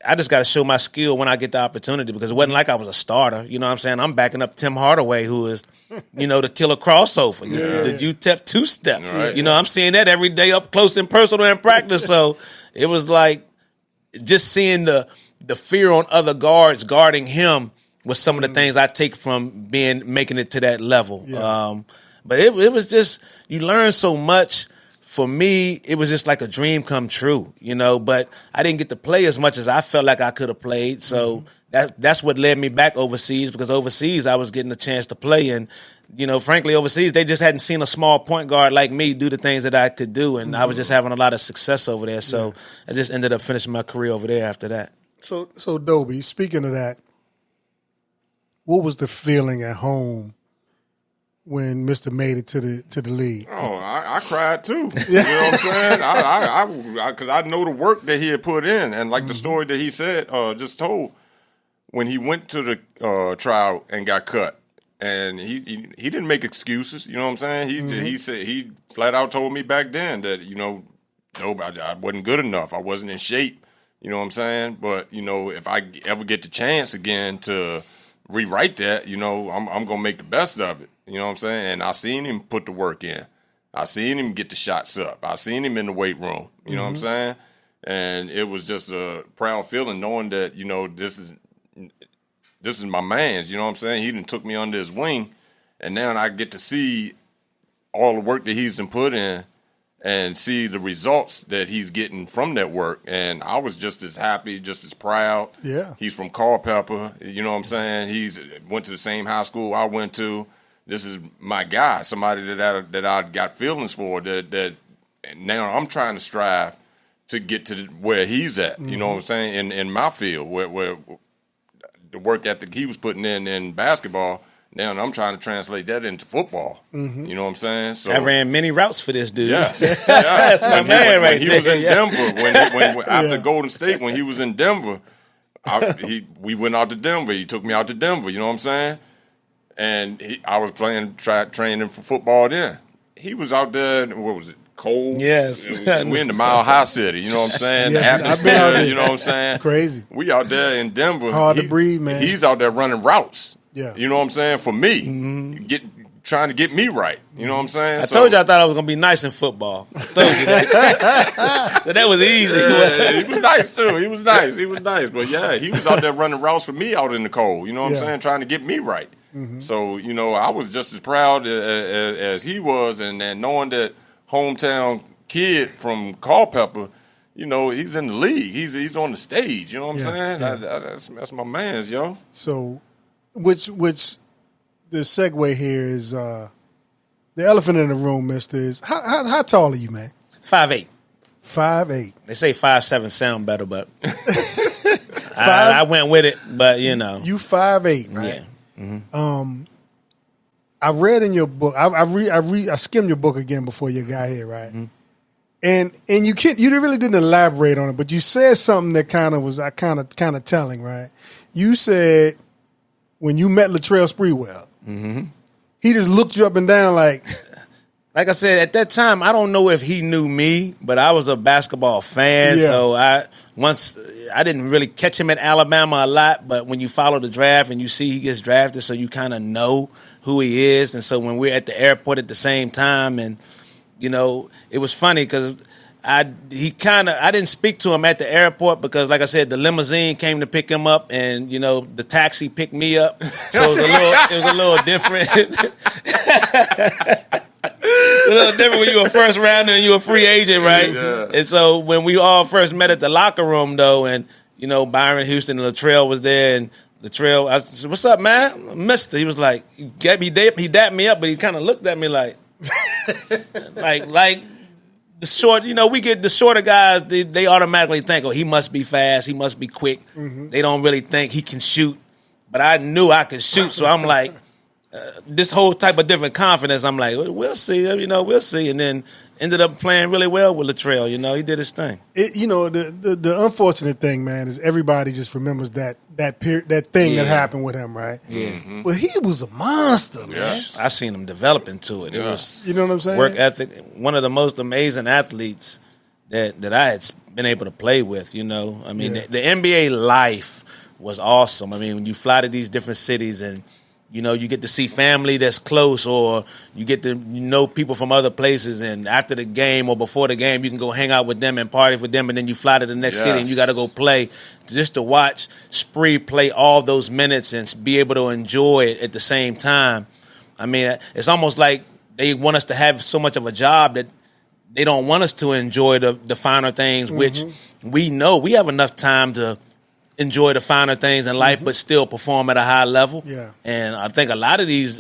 I just got to show my skill when I get the opportunity, because it wasn't like I was a starter. You know what I'm saying? I'm backing up Tim Hardaway, who is, the killer crossover, the UTEP two-step. Right. I'm seeing that every day up close and personal in practice. So it was like just seeing the fear on other guards guarding him was some of the things I take from making it to that level. Yeah. But it was just, you learn so much. For me, it was just like a dream come true, but I didn't get to play as much as I felt like I could have played. So that's what led me back overseas, because overseas I was getting a chance to play. And, frankly, overseas, they just hadn't seen a small point guard like me do the things that I could do. And I was just having a lot of success over there. So I just ended up finishing my career over there after that. So Dobie, speaking of that, what was the feeling at home when Mister made it to the league? Oh, I cried too. You know what I'm saying? Because I know the work that he had put in, and like the story that he said, just told, when he went to the trial and got cut, and he didn't make excuses. You know what I'm saying? He said, he flat out told me back then that I wasn't good enough. I wasn't in shape. You know what I'm saying? But if I ever get the chance again to rewrite that, I'm gonna make the best of it. You know what I'm saying? And I seen him put the work in. I seen him get the shots up. I seen him in the weight room. You know what I'm saying? And it was just a proud feeling knowing that, this is my man's. You know what I'm saying? He done took me under his wing, and now I get to see all the work that he's been put in and see the results that he's getting from that work. And I was just as happy, just as proud. Yeah. He's from Culpeper. You know what I'm saying? He's went to the same high school I went to. This is my guy, somebody that I got feelings for, that now I'm trying to strive to get to where he's at. You know what I'm saying? In my field, where the work ethic he was putting in basketball, now I'm trying to translate that into football. You know what I'm saying? So I ran many routes for this dude. Yes. That's my man right he there. was in Denver, when after Golden State, when he was in Denver, we went out to Denver. He took me out to Denver. You know what I'm saying? And I was training for football then. He was out there, what was it, cold? Yes. We're in the Mile High City, you know what I'm saying? Yes, The I've been out atmosphere, there. you know what I'm saying? Crazy. We out there in Denver. Hard to breathe, man. He's out there running routes. Yeah. You know what I'm saying? For me, trying to get me right. You know what I'm saying? I told you I thought I was going to be nice in football. I told you that. So that was easy. Yeah, he was nice, too. He was nice. But, yeah, he was out there running routes for me out in the cold. You know what I'm saying? Trying to get me right. So, I was just as proud as he was, and knowing that hometown kid from Culpeper, he's in the league. He's on the stage. You know what I'm saying? Yeah. That's my man's, yo. So, which the segue here is the elephant in the room, Mister, is how tall are you, man? 5'8". 5'8". They say 5'7" sound better, but I went with it. But You 5'8", right? Yeah. I read in your book. I skimmed your book again before you got here, right? And you really didn't elaborate on it, but you said something that kind of telling, right? You said when you met Latrell Sprewell, he just looked you up and down like. Like I said, at that time, I don't know if he knew me, but I was a basketball fan. Yeah. So I didn't really catch him at Alabama a lot, but when you follow the draft and you see he gets drafted, so you kind of know who he is. And so when we're at the airport at the same time, and it was funny because I didn't speak to him at the airport because, like I said, the limousine came to pick him up, and the taxi picked me up, so it was a little different. A little different when you a first rounder and you a free agent, right? Yeah. And so when we all first met at the locker room, though, and Byron Houston and Latrell was there, and Latrell, I said, "What's up, man, Mister?" He was like, he dapped me up, but he kind of looked at me like, like the short. We get the shorter guys. They automatically think, "Oh, he must be fast. He must be quick." They don't really think he can shoot, but I knew I could shoot, so I'm like. this whole type of different confidence. I'm like, we'll see, we'll see. And then ended up playing really well with Latrell. He did his thing. The unfortunate thing, man, is everybody just remembers that thing that happened with him, right? Yeah. Mm-hmm. But he was a monster, man. Yes. I seen him develop into it. It was, you know what I'm saying? Work ethic. One of the most amazing athletes that I had been able to play with. The NBA life was awesome. When you fly to these different cities and you get to see family that's close, or you get to know people from other places, and after the game or before the game, you can go hang out with them and party with them, and then you fly to the next city and you got to go play. Just to watch Spree play all those minutes and be able to enjoy it at the same time. It's almost like they want us to have so much of a job that they don't want us to enjoy the finer things, which we know we have enough time to enjoy the finer things in life, but still perform at a high level. Yeah. And I think a lot of these,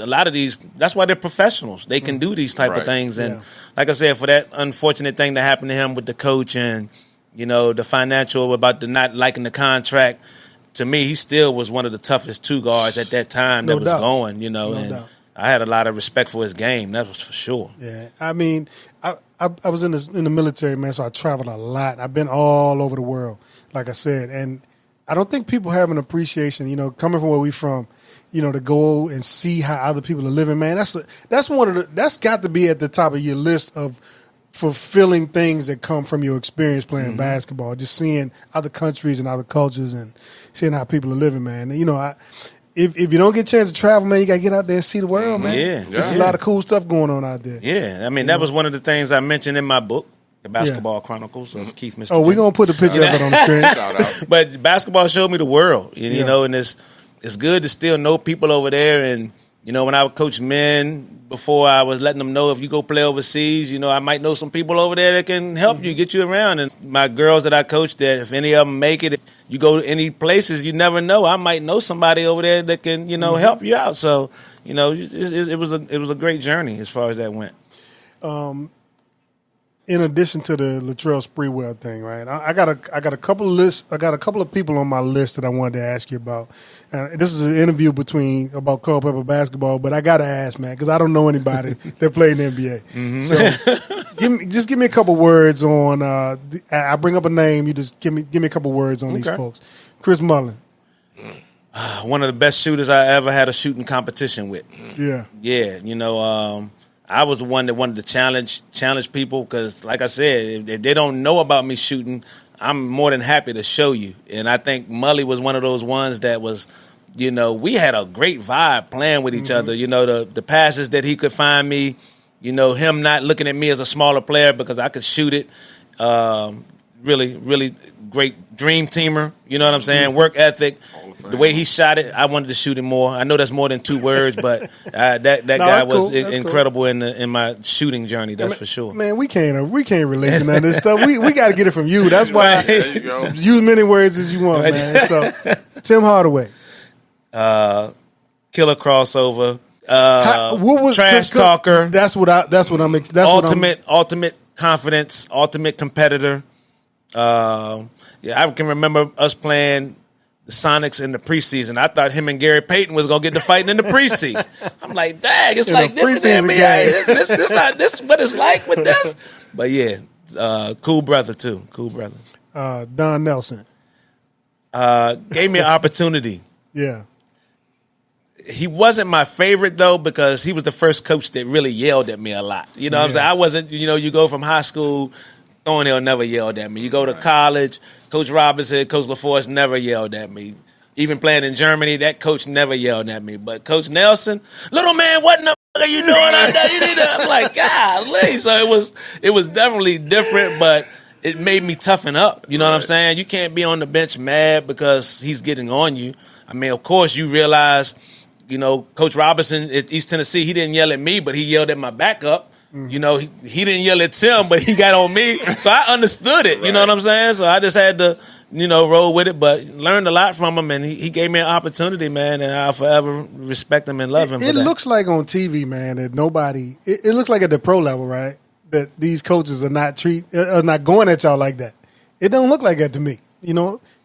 that's why they're professionals. They can do these type of things. And like I said, for that unfortunate thing that happened to him with the coach and, the financial about the not liking the contract, to me, he still was one of the toughest two guards at that time that was going, No and doubt. I had a lot of respect for his game. That was for sure. Yeah. I was in the military, man, so I traveled a lot. I've been all over the world, like I said, and I don't think people have an appreciation, coming from where we from, to go and see how other people are living, man. That's got to be at the top of your list of fulfilling things that come from your experience playing basketball. Just seeing other countries and other cultures and seeing how people are living, man. If you don't get a chance to travel, man, you got to get out there and see the world, man. Yeah. There's a lot of cool stuff going on out there. Yeah. That was one of the things I mentioned in my book, The Basketball Chronicles of Keith Mister Jennings. We're going to put the picture of it on the screen. Shout out. But basketball showed me the world, and it's good to still know people over there. And, when I would coach men before, I was letting them know if you go play overseas, I might know some people over there that can help you, get you around. And my girls that I coached, that if any of them make it, if you go to any places, you never know. I might know somebody over there that can, help you out. So, it was a great journey as far as that went. In addition to the Latrell Sprewell thing, right? I got a couple of lists. I got a couple of people on my list that I wanted to ask you about. This is an interview about Culpeper basketball, but I got to ask, man, because I don't know anybody that played in the NBA. So give me a couple words on. I bring up a name. You just give me a couple words on these folks. Chris Mullin. One of the best shooters I ever had a shooting competition with. Yeah. Yeah. I was the one that wanted to challenge people because, like I said, if they don't know about me shooting, I'm more than happy to show you. And I think Mully was one of those ones that was, we had a great vibe playing with each other. The passes that he could find me, him not looking at me as a smaller player because I could shoot it. Really, really great dream teamer. You know what I'm saying? Work ethic. The way he shot it, I wanted to shoot him more. I know that's more than 2 words, but that guy was incredible in my shooting journey. That's for sure. Man, we can't relate to none of this stuff. We got to get it from you. That's why use many words as you want, man. So Tim Hardaway, killer crossover, trash talker. Ultimate confidence, ultimate competitor. I can remember us playing the Sonics in the preseason. I thought him and Gary Payton was gonna get to fighting in the preseason. I'm like, dang, it's like this is the NBA. This what it's like with this. But yeah, cool brother too. Cool brother. Don Nelson gave me an opportunity. Yeah. He wasn't my favorite though because he was the first coach that really yelled at me a lot. You know what I'm saying? I wasn't. You go from high school. Thornhill never yelled at me. You go to college, Coach Robinson, Coach LaForce never yelled at me. Even playing in Germany, that coach never yelled at me. But Coach Nelson, little man, what in the fuck are you doing out there? You need to. I'm like, golly. So it was definitely different, but it made me toughen up. You know what I'm saying? You can't be on the bench mad because he's getting on you. Of course, you realize, Coach Robinson at East Tennessee, he didn't yell at me, but he yelled at my backup. He didn't yell at Tim, but he got on me. So I understood it. Right. You know what I'm saying? So I just had to, roll with it, but learned a lot from him, and he gave me an opportunity, man, and I'll forever respect him and love him for that. It looks like on TV, man, that nobody – it looks like at the pro level, right, that these coaches are not going at y'all like that. It don't look like that to me.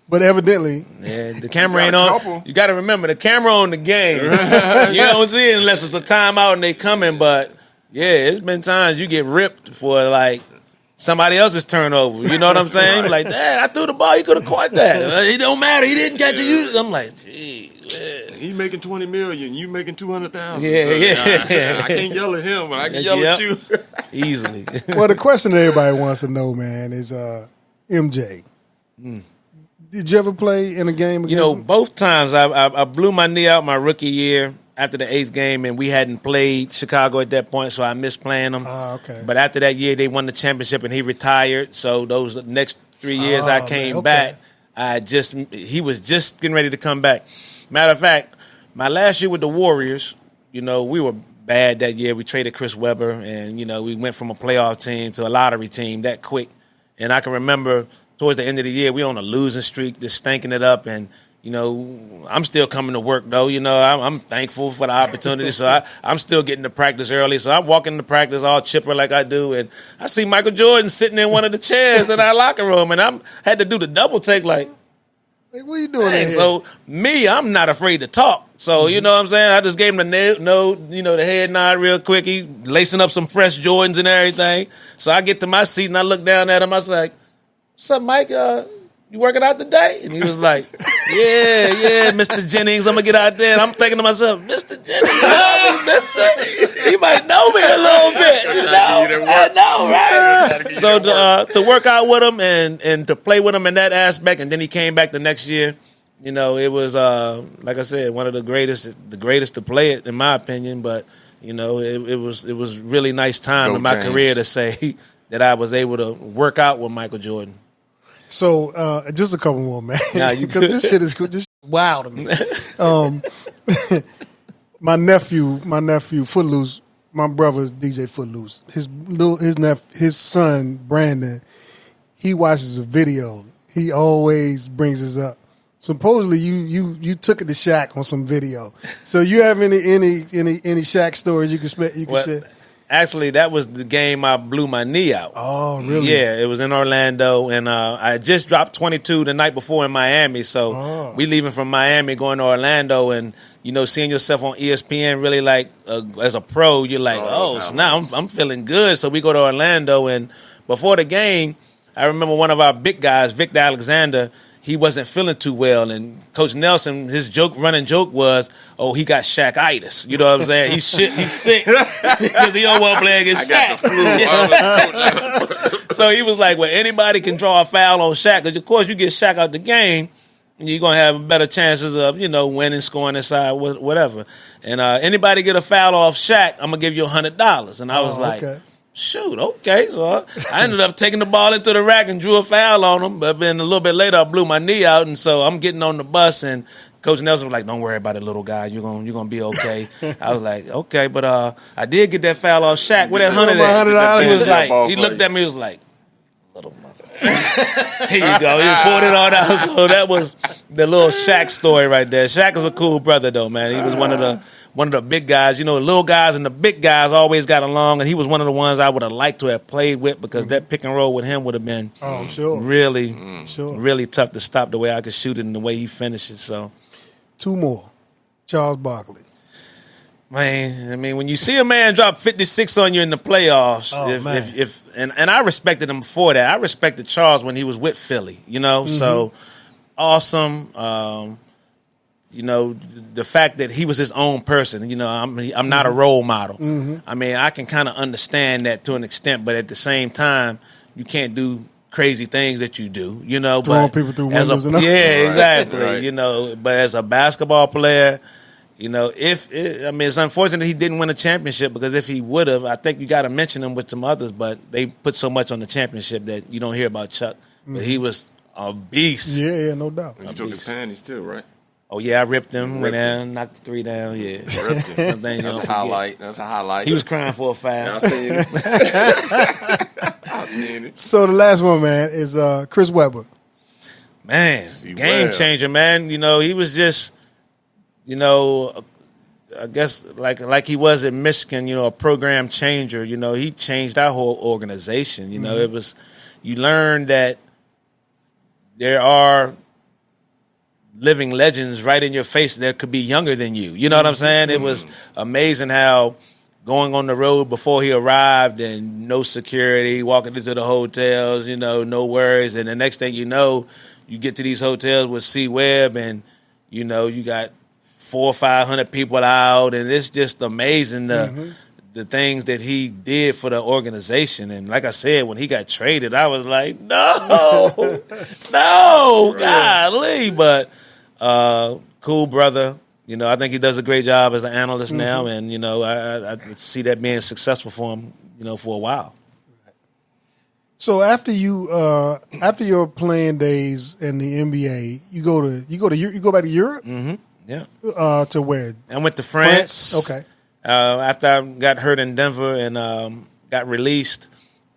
But evidently, the camera ain't on. You got to remember, the camera on the game. You don't see it unless it's a timeout and they coming. But, yeah, it's been times you get ripped for, like, somebody else's turnover. You know what I'm saying? You're like, Dad, I threw the ball. He could have caught that. It don't matter. He didn't catch it. I'm like, gee. Man. He making $20 million. You making $200,000. Yeah. I can't yell at him, but I can yell at you easily. Well, the question that everybody wants to know, man, is MJ. Did you ever play in a game against him? Both times I blew my knee out my rookie year after the 8th game, and we hadn't played Chicago at that point, so I missed playing him. Okay. But after that year, they won the championship, and he retired. So those next 3 years I came back, he was just getting ready to come back. Matter of fact, my last year with the Warriors, we were bad that year. We traded Chris Webber, and, we went from a playoff team to a lottery team that quick. And I can remember towards the end of the year, we on a losing streak, just stinking it up. And, I'm still coming to work, though. I'm thankful for the opportunity. So I'm still getting to practice early. So I walk into practice all chipper like I do. And I see Michael Jordan sitting in one of the chairs in our locker room. And I had to do the double take like, hey, what are you doing here? So I'm not afraid to talk. So, you know what I'm saying? I just gave him the head nod real quick. He lacing up some fresh Jordans and everything. So I get to my seat and I look down at him. I was like, what's up, Mike? You working out today? And he was like, yeah, Mister Jennings, I'm going to get out there. And I'm thinking to myself, Mister Jennings, Mister, he might know me a little bit. I know, right? So to work out with him and to play with him in that aspect, and then he came back the next year, it was, like I said, one of the greatest to play it, in my opinion. But, it was really nice time in my career to say that I was able to work out with Michael Jordan. So just a couple more, man. Because this shit is wild to me. My nephew, Footloose. My brother's DJ Footloose. His son Brandon. He watches a video. He always brings this up. Supposedly you took it to Shaq on some video. So you have any Shaq stories you can share? Actually, that was the game I blew my knee out. Oh, really? Yeah, it was in Orlando, and I just dropped 22 the night before in Miami. So we leaving from Miami, going to Orlando, and seeing yourself on ESPN really like as a pro, you're like, so now I'm feeling good. So we go to Orlando, and before the game, I remember one of our big guys, Victor Alexander. He wasn't feeling too well, and Coach Nelson, his running joke was, he got Shaq-itis. You know what I'm saying? He's sick because he don't want to play against Shaq. I got the flu. So he was like, well, anybody can draw a foul on Shaq, because of course you get Shaq out the game, and you're going to have better chances of, winning, scoring inside, whatever. And anybody get a foul off Shaq, I'm going to give you $100. And I was like, okay. Shoot, okay. So I ended up taking the ball into the rack and drew a foul on him. But then a little bit later, I blew my knee out, and so I'm getting on the bus, and Coach Nelson was like, "Don't worry about it, little guy. You're gonna be okay." I was like, "Okay," but I did get that foul off Shaq with that $100. He was like, he looked at me, he was like, "Little mother." Here you go. He pulled it all out. So that was the little Shaq story right there. Shaq is a cool brother, though, man. He was one of the big guys. The little guys and the big guys always got along, and he was one of the ones I would have liked to have played with, because that pick and roll with him would have been really tough to stop the way I could shoot it and the way he finishes. So, 2 more. Charles Barkley. Man, I mean, when you see a man drop 56 on you in the playoffs, and I respected him before that. I respected Charles when he was with Philly, so awesome. The fact that he was his own person. I'm not a role model. I mean, I can kind of understand that to an extent, but at the same time, you can't do crazy things that you do. Throwing people through windows and all. Yeah, exactly. Right. But as a basketball player, it's unfortunate he didn't win a championship, because if he would have, I think you got to mention him with some others. But they put so much on the championship that you don't hear about Chuck. But he was a beast. Yeah, no doubt. You took his panties too, right? Oh, yeah, I ripped him, went down, knocked the 3 down, yeah. Ripped him. That's a highlight. That's a highlight. He was crying for a foul. I seen it. I seen it. So the last one, man, is Chris Webber. Man, game changer, man. He was just, I guess like he was at Michigan, a program changer. He changed our whole organization. It was, you learned that there are living legends right in your face that could be younger than you. You know what I'm saying? It was amazing how going on the road before he arrived and no security, walking into the hotels, no worries. And the next thing you know, you get to these hotels with C Webb and, you got 400 or 500 people out. And it's just amazing the things that he did for the organization. And like I said, when he got traded, I was like, no, golly. But cool brother. I think he does a great job as an analyst now. And, I see that being successful for him, for a while. So after your playing days in the NBA, you go back to Europe? Mm-hmm. Yeah. To where? I went to France. Okay. After I got hurt in Denver and got released,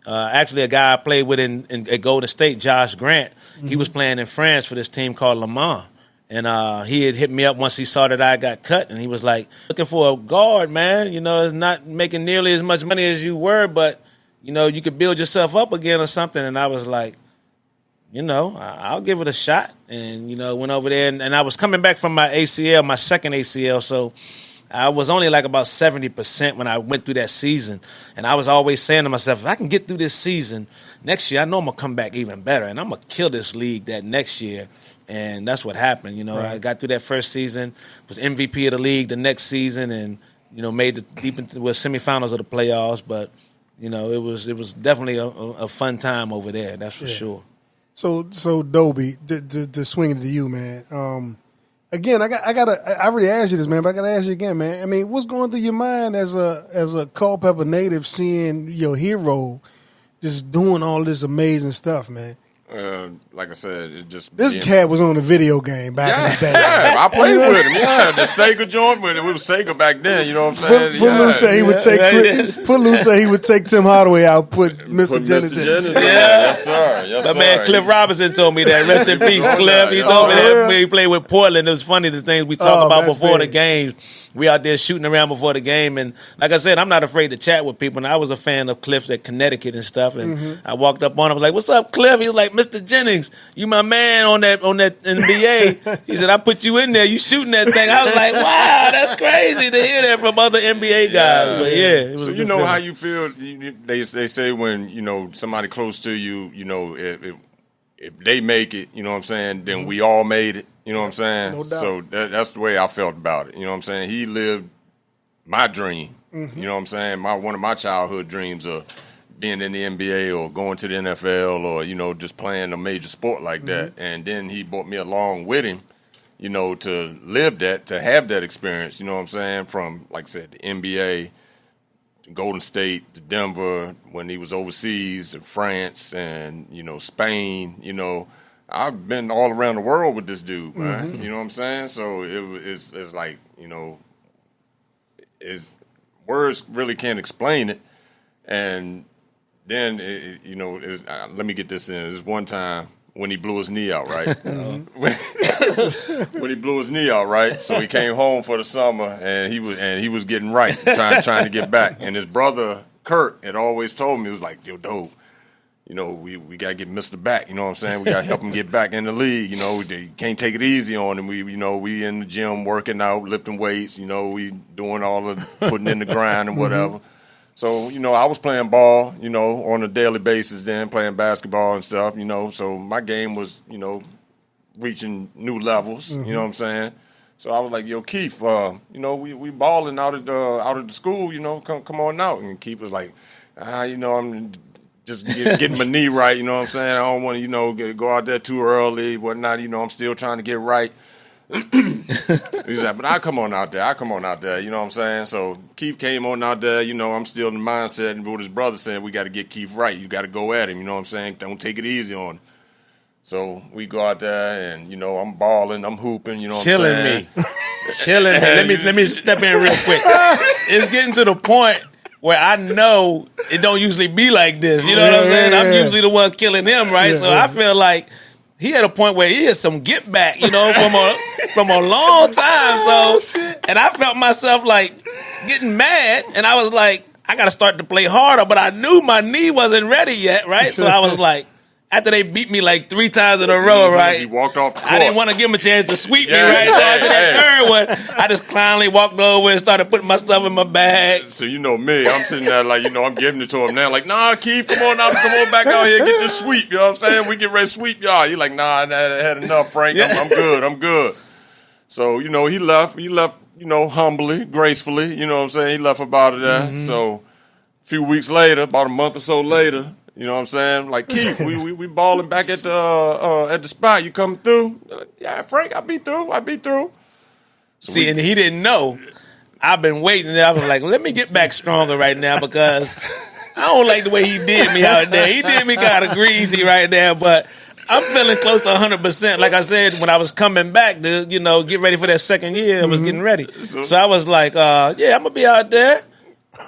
actually a guy I played with at Golden State, Josh Grant, he was playing in France for this team called Le Mans. And he had hit me up once he saw that I got cut, and he was like, looking for a guard, man. It's not making nearly as much money as you were, but, you could build yourself up again or something. And I was like, I'll give it a shot. And, went over there. And I was coming back from my ACL, my second ACL, so I was only like about 70% when I went through that season. And I was always saying to myself, if I can get through this season, next year I know I'm going to come back even better. And I'm going to kill this league that next year. And that's what happened. Right. I got through that first season, was MVP of the league the next season, and, made the deep into the semifinals of the playoffs. But, it was definitely a fun time over there, that's for sure. So Dobie, to swing it to you, man. Again, I already asked you this, man, but I got to ask you again, man. I mean, what's going through your mind as a Culpeper native, seeing your hero just doing all this amazing stuff, man? Like I said, it just this cat was on a video game back in the day. Yeah, I played with him. Yeah, the Sega joint with him. It was Sega back then. You know what I'm saying? Footloose said he would take Footloose said he would take Tim Hardaway out, put Mister Jennings in. Yes, sir. Yes, my sir. man Cliff Robinson told me that. Rest in peace, Cliff. He told me that when he played with Portland. It was funny the things we talk about before the games. We out there shooting around before the game, and like I said, I'm not afraid to chat with people. And I was a fan of Cliff's at Connecticut and stuff. And I walked up on him, I was like, "What's up, Cliff?" He was like, "Mr. Jennings, you my man on that NBA." He said, "I put you in there. You shooting that thing." I was like, "Wow, that's crazy to hear that from other NBA guys." But it was. So how you feel? They say when somebody close to you, if they make it, you know what I'm saying, then we all made it. You know what I'm saying? No doubt. So that's the way I felt about it. You know what I'm saying? He lived my dream. You know what I'm saying? One of my childhood dreams of being in the NBA or going to the NFL or, just playing a major sport like that. And then he brought me along with him, to live that, to have that experience, you know what I'm saying? From, like I said, the NBA, Golden State, to Denver, when he was overseas, to France and, Spain, I've been all around the world with this dude, man. You know what I'm saying? So it's like, words really can't explain it. And then, let me get this in. There's one time when he blew his knee out, right? When he blew his knee out, right? So he came home for the summer, and he was getting right, trying to get back. And his brother Kurt had always told me, he was like, "Yo, Dope, we got to get Mr. back, you know what I'm saying? We got to help him get back in the league, we can't take it easy on him. We in the gym working out, lifting weights, we doing all the putting in the grind and whatever." So, I was playing ball, on a daily basis then, playing basketball and stuff, so my game was, reaching new levels, you know what I'm saying? So I was like, "Yo, Keith, we balling out of the school, come on out." And Keith was like, "I'm just getting my knee right, you know what I'm saying? I don't want to, go out there too early, whatnot, I'm still trying to get right." He's like, "But I come on out there, you know what I'm saying?" So Keith came on out there, I'm still in the mindset, and what his brother saying, we got to get Keith right. You got to go at him, you know what I'm saying? Don't take it easy on him. So we go out there, and, I'm balling, I'm hooping, you know what I'm saying? Killing me. Let me step in real quick. It's getting to the point where I know it don't usually be like this. You know what I'm saying? I'm usually the one killing him, right? So I feel like he had a point where he had some get back, from a long time. So, and I felt myself like getting mad, and I was like, I got to start to play harder, but I knew my knee wasn't ready yet, right? So I was like, after they beat me like 3 times in a row, right? He walked off the court. I didn't want to give him a chance to sweep me, Yeah, right? So after that yeah. third one, I just calmly walked over and started putting my stuff in my bag. So you know me, I'm sitting there like, I'm giving it to him now. Like, nah, Keith, come on back out here, get this sweep. You know what I'm saying? We get ready to sweep y'all. He like, nah, I had enough, Frank. I'm good. So, he left, humbly, gracefully, you know what I'm saying? He left about it there. Mm-hmm. So a few weeks later, about a month or so later, you know what I'm saying? Like, Keith, we balling back at the spot. You coming through? Like, yeah, Frank, I'll be through. So and he didn't know. I've been waiting. I was like, let me get back stronger right now because I don't like the way he did me out there. He did me kind of greasy right now, but I'm feeling close to 100%. Like I said, when I was coming back to, get ready for that second year, I was getting ready. So I was like, I'm going to be out there.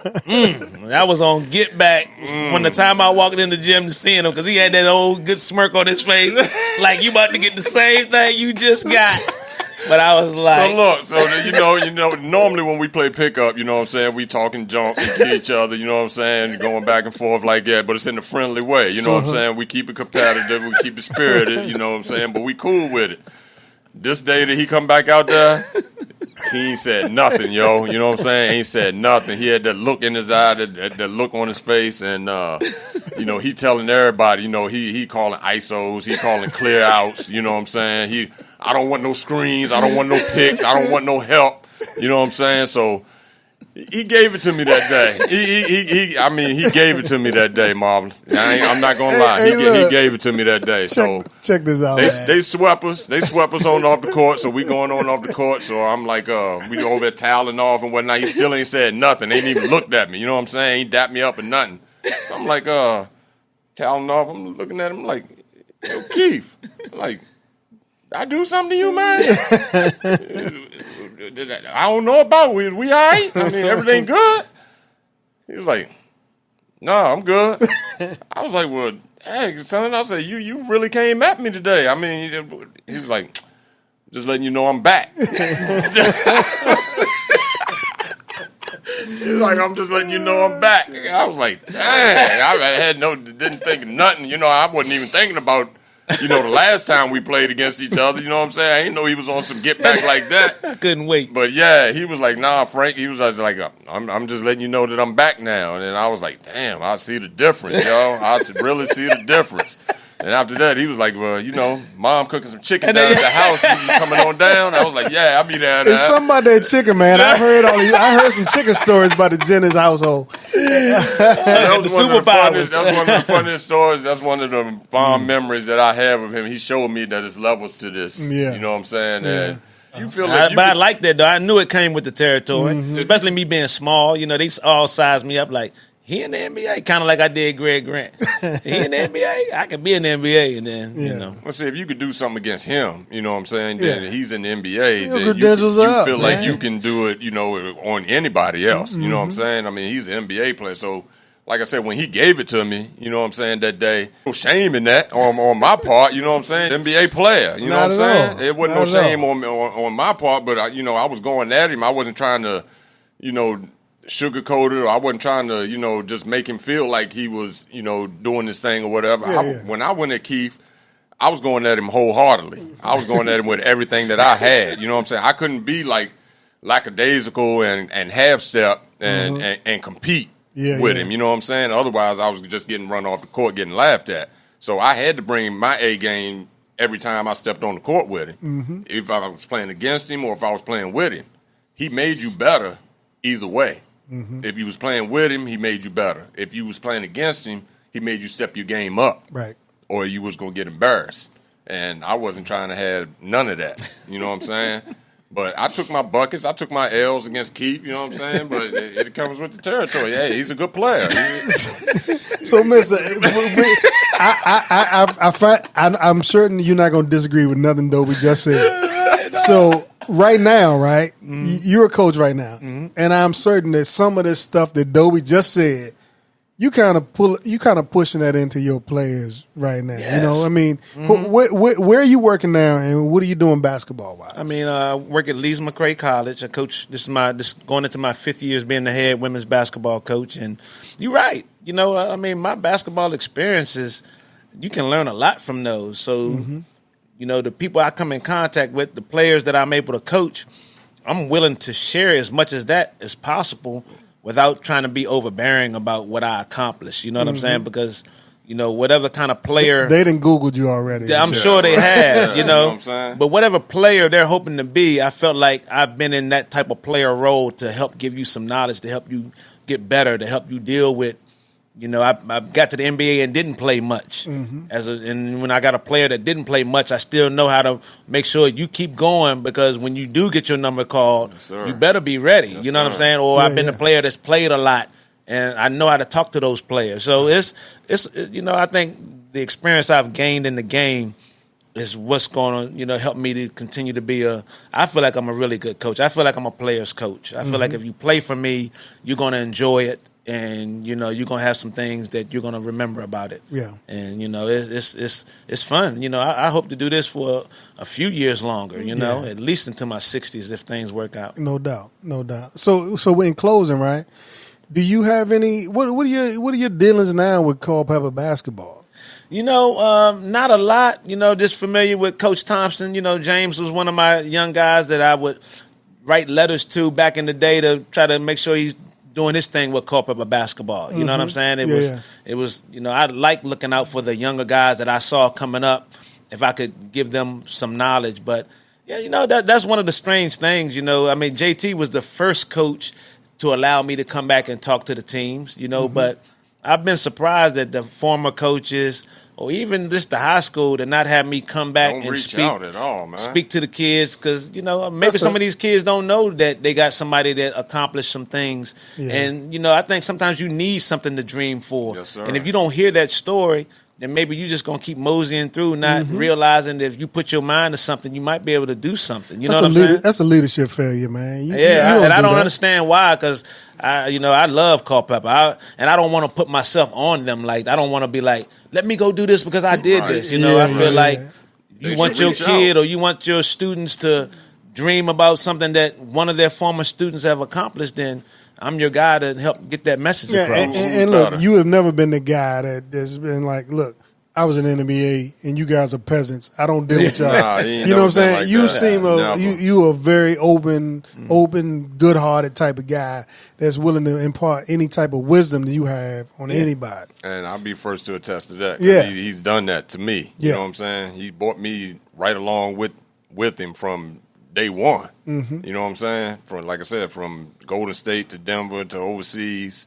I was on get back when the time I walked in the gym to see him because he had that old good smirk on his face like you about to get the same thing you just got. But I was like... So normally when we play pickup, you know what I'm saying, we talking junk to each other, you know what I'm saying, going back and forth like that, but it's in a friendly way, you know what I'm saying? We keep it competitive, we keep it spirited, you know what I'm saying, but we cool with it. This day that he come back out there, he ain't said nothing, yo, you know what I'm saying? He ain't said nothing. He had that look in his eye, that look on his face, and, he telling everybody, he calling ISOs, he calling clear outs, you know what I'm saying? I don't want no screens. I don't want no picks. I don't want no help. You know what I'm saying? So he gave it to me that day. He gave it to me that day, Marvelous. I'm not gonna lie. He gave it to me that day. Check this out. They swept us. They swept us on off the court. So we going on off the court. So I'm like, we over there toweling off and whatnot. He still ain't said nothing. Ain't even looked at me. You know what I'm saying? He dapped me up or nothing. So I'm like, toweling off. I'm looking at him like, yo, Keith, like. I do something to you, man? I don't know about it. We all right? Everything good? He was like, no, I'm good. I was like, well, hey, son, I said, you really came at me today. He was like, just letting you know I'm back. He's like, I'm just letting you know I'm back. I was like, dang, I didn't think of nothing. I wasn't even thinking about the last time we played against each other, you know what I'm saying? I didn't know he was on some get back like that. I couldn't wait. But yeah, he was like, nah, Frank. He was like, I'm just letting you know that I'm back now. And then I was like, damn, I see the difference, yo. I really see the difference. And after that, he was like, well, Mom cooking some chicken down at the house. You coming on down? I was like, yeah, I'll be down there. It's something about that chicken, man. I heard some chicken stories about the Jennings household. That was one of the funniest stories. That's one of the fond memories that I have of him. He showed me that there's levels to this. Yeah. You know what I'm saying? And you feel like I like that, though. I knew it came with the territory, especially me being small. They all sized me up like, he in the NBA, kind of like I did Greg Grant. He in the NBA, I could be in the NBA, and then Well, see, if you could do something against him, you know what I'm saying? Then he's in the NBA. Then credentials you up, feel man. like you can do it, on anybody else. You know what I'm saying? He's an NBA player, so. Like I said, when he gave it to me, you know what I'm saying, that day, no shame in that on my part, you know what I'm saying? NBA player, you know what I'm saying? It wasn't no shame on my part, but, I was going at him. I wasn't trying to, sugarcoat it, or I wasn't trying to, just make him feel like he was, doing this thing or whatever. When I went at Keith, I was going at him wholeheartedly. I was going at him with everything that I had, you know what I'm saying? I couldn't be like lackadaisical and half-step and compete. With him, you know what I'm saying? Otherwise, I was just getting run off the court, getting laughed at. So I had to bring my A game every time I stepped on the court with him. If I was playing against him or if I was playing with him, he made you better either way. If you was playing with him, he made you better. If you was playing against him, he made you step your game up. Right. Or you was going to get embarrassed. And I wasn't trying to have none of that. You know what I'm saying? But I took my buckets. I took my L's against Keith. You know what I'm saying? But it comes with the territory. Hey, he's a good player. So, Mister, I'm certain you're not going to disagree with nothing Dobie just said. So, right now, right, you're a coach right now, and I'm certain that some of this stuff that Dobie just said, you kind of pushing that into your players right now. Yes. Where are you working now, and what are you doing basketball wise? I work at Lees McRae College. I coach. This is going into my 5th year as being the head women's basketball coach. And you're right. My basketball experiences you can learn a lot from those. So, you know, the people I come in contact with, the players that I'm able to coach, I'm willing to share as much as that as possible without trying to be overbearing about what I accomplished. You know what I'm saying? Because, you know, whatever kind of player they done Googled you already. I'm sure they have, you know. What I'm saying? But whatever player they're hoping to be, I felt like I've been in that type of player role to help give you some knowledge, to help you get better, to help you deal with. You know, I got to the NBA and didn't play much. And when I got a player that didn't play much, I still know how to make sure you keep going, because when you do get your number called, you better be ready. You know what I'm saying? Or I've been a player that's played a lot, and I know how to talk to those players. So it's you know, I think the experience I've gained in the game is what's going to, you know, help me to continue to be I feel like I'm a really good coach. I feel like I'm a player's coach. I feel like if you play for me, you're going to enjoy it. And, you know, you're going to have some things that you're going to remember about it. Yeah. And, you know, it's fun. You know, I hope to do this for a few years longer, you know, at least into my 60s if things work out. No doubt. So in closing, right, do you have any, what are your dealings now with Culpeper Basketball? You know, not a lot. You know, just familiar with Coach Thompson. You know, James was one of my young guys that I would write letters to back in the day to try to make sure he's doing his thing with Culpeper Basketball. You know what I'm saying? It was, you know, I like looking out for the younger guys that I saw coming up, if I could give them some knowledge. But, yeah, you know, that's one of the strange things, you know. I mean, JT was the first coach to allow me to come back and talk to the teams, you know, but I've been surprised that the former coaches or even just the high school to not have me come back and speak to the kids, because, you know, maybe some of these kids don't know that they got somebody that accomplished some things. And, you know, I think sometimes you need something to dream for. Yes, sir. And if you don't hear that story, then maybe you're just going to keep moseying through, not realizing that if you put your mind to something, you might be able to do something. You know what I'm saying? That's a leadership failure, man. I don't understand why, because I love Culpeper, and I don't want to put myself on them. Like, I don't want to be like, let me go do this because I did this. You know, I feel like you want your kid or you want your students to dream about something that one of their former students have accomplished, then I'm your guy to help get that message across. And look, you have never been the guy that's been like, look, I was in the NBA and you guys are peasants. I don't deal with y'all. You know what I'm saying? Like you that. seem you a very open, good-hearted type of guy that's willing to impart any type of wisdom that you have on anybody. And I'll be first to attest to that. Yeah. He's done that to me. You know what I'm saying? He brought me right along with him from day one. You know what I'm saying? From, like I said, from Golden State to Denver to overseas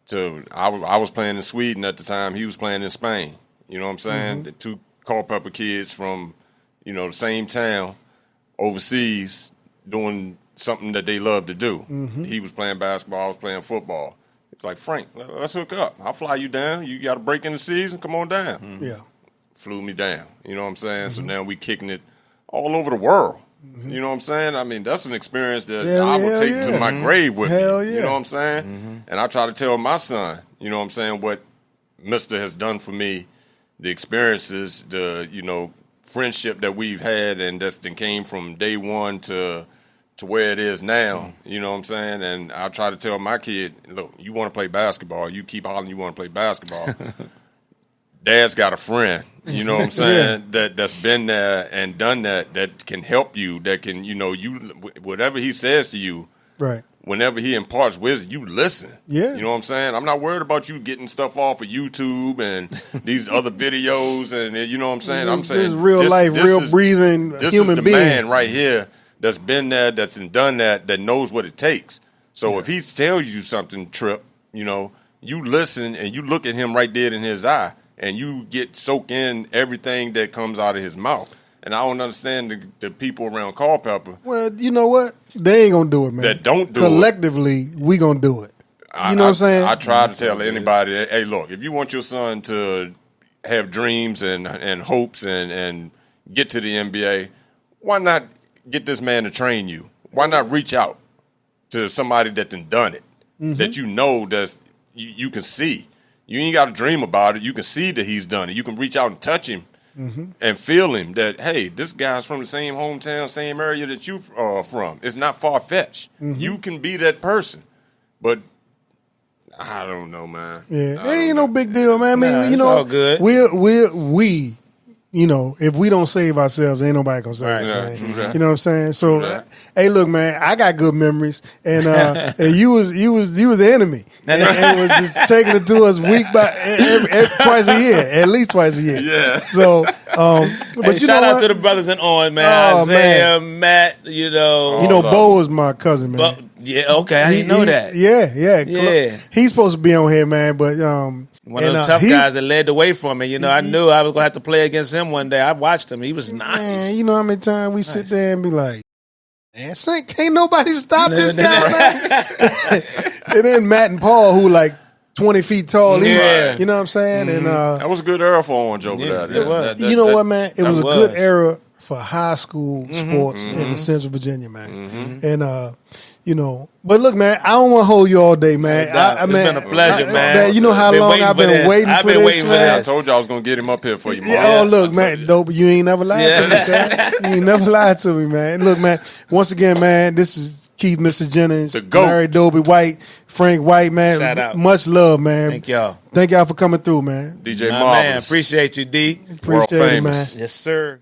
to I was playing in Sweden at the time. He was playing in Spain. You know what I'm saying? The two Culpeper kids from, you know, the same town overseas doing something that they love to do. He was playing basketball, I was playing football. It's like, Frank, let's hook up. I'll fly you down. You got a break in the season, come on down. Yeah. Flew me down. You know what I'm saying? So now we kicking it all over the world. You know what I'm saying? I mean, that's an experience that I will take to my grave with me. You know what I'm saying? And I try to tell my son, you know what I'm saying, what Mister has done for me, the experiences, the, you know, friendship that we've had, and that came from day one to where it is now. You know what I'm saying? And I try to tell my kid, look, you want to play basketball, you keep hollering you want to play basketball. Dad's got a friend, you know what I'm saying, that's been there and done that can help you, that can, you know, whatever he says to you, right, whenever he imparts wisdom, you listen. Yeah. You know what I'm saying? I'm not worried about you getting stuff off of YouTube and these other videos, and you know what I'm saying? I'm saying this is real life, real breathing this human is the being. man right here that's been there, that's done that knows what it takes. So if he tells you something, Trip, you know, you listen and you look at him right dead in his eye, and you get soaked in everything that comes out of his mouth. And I don't understand the people around Culpeper. Well, you know what? They ain't going to do it, man. That don't do Collectively, we going to do it. You know what I'm saying? I try to tell anybody, hey, look, if you want your son to have dreams and hopes and get to the NBA, why not get this man to train you? Why not reach out to somebody that done it, that you know that you can see? You ain't got to dream about it. You can see that he's done it. You can reach out and touch him and feel him that, hey, this guy's from the same hometown, same area that you from. It's not far-fetched. You can be that person. But I don't know, man. Yeah, it ain't no big deal, man. I mean, Nah, you know, all good. we, you know, if we don't save ourselves, ain't nobody gonna save us, man. true that. You know what I'm saying? So, hey, look, man, I got good memories, and and you was the enemy, and was just taking it to us week by twice a year, at least twice a year. Yeah. So, but Hey, you shout know out what? to the brothers in Orange, man. Oh, Isaiah, Matt, you know. You know, Bo was my cousin, man. But, yeah, okay, I didn't know that. Yeah. He's supposed to be on here, man, but One of the tough guys that led the way for me. You know, I knew I was going to have to play against him one day. I watched him. He was nice. Man, you know how many times we sit there and be like, man, can't nobody stop this guy, man. And then Matt and Paul, who like 20 feet tall each. Yeah. You know what I'm saying? And That was a good era for Orange over Yeah, there. it was. you know what, man? It was a good was. era for high school sports in Central Virginia, man. And you know, but look, man, I don't want to hold you all day, man. It's been a pleasure, man. You know how Been long waiting I've for been this. waiting I've for been this, waiting for man. I told you I was going to get him up here for you, Marv. Yeah, oh, look, I man, told Dobie, you ain't never lied to me, man. You ain't never lied to me, man. Look, man, once again, man, this is Keith, Mister Jennings, The GOAT. Larry, Dobie White, Frank White, man. Shout out. Much love, man. Thank y'all. Thank y'all for coming through, man. DJ My Marvelous. man, appreciate you, D. Appreciate it, man. famous. Yes, sir.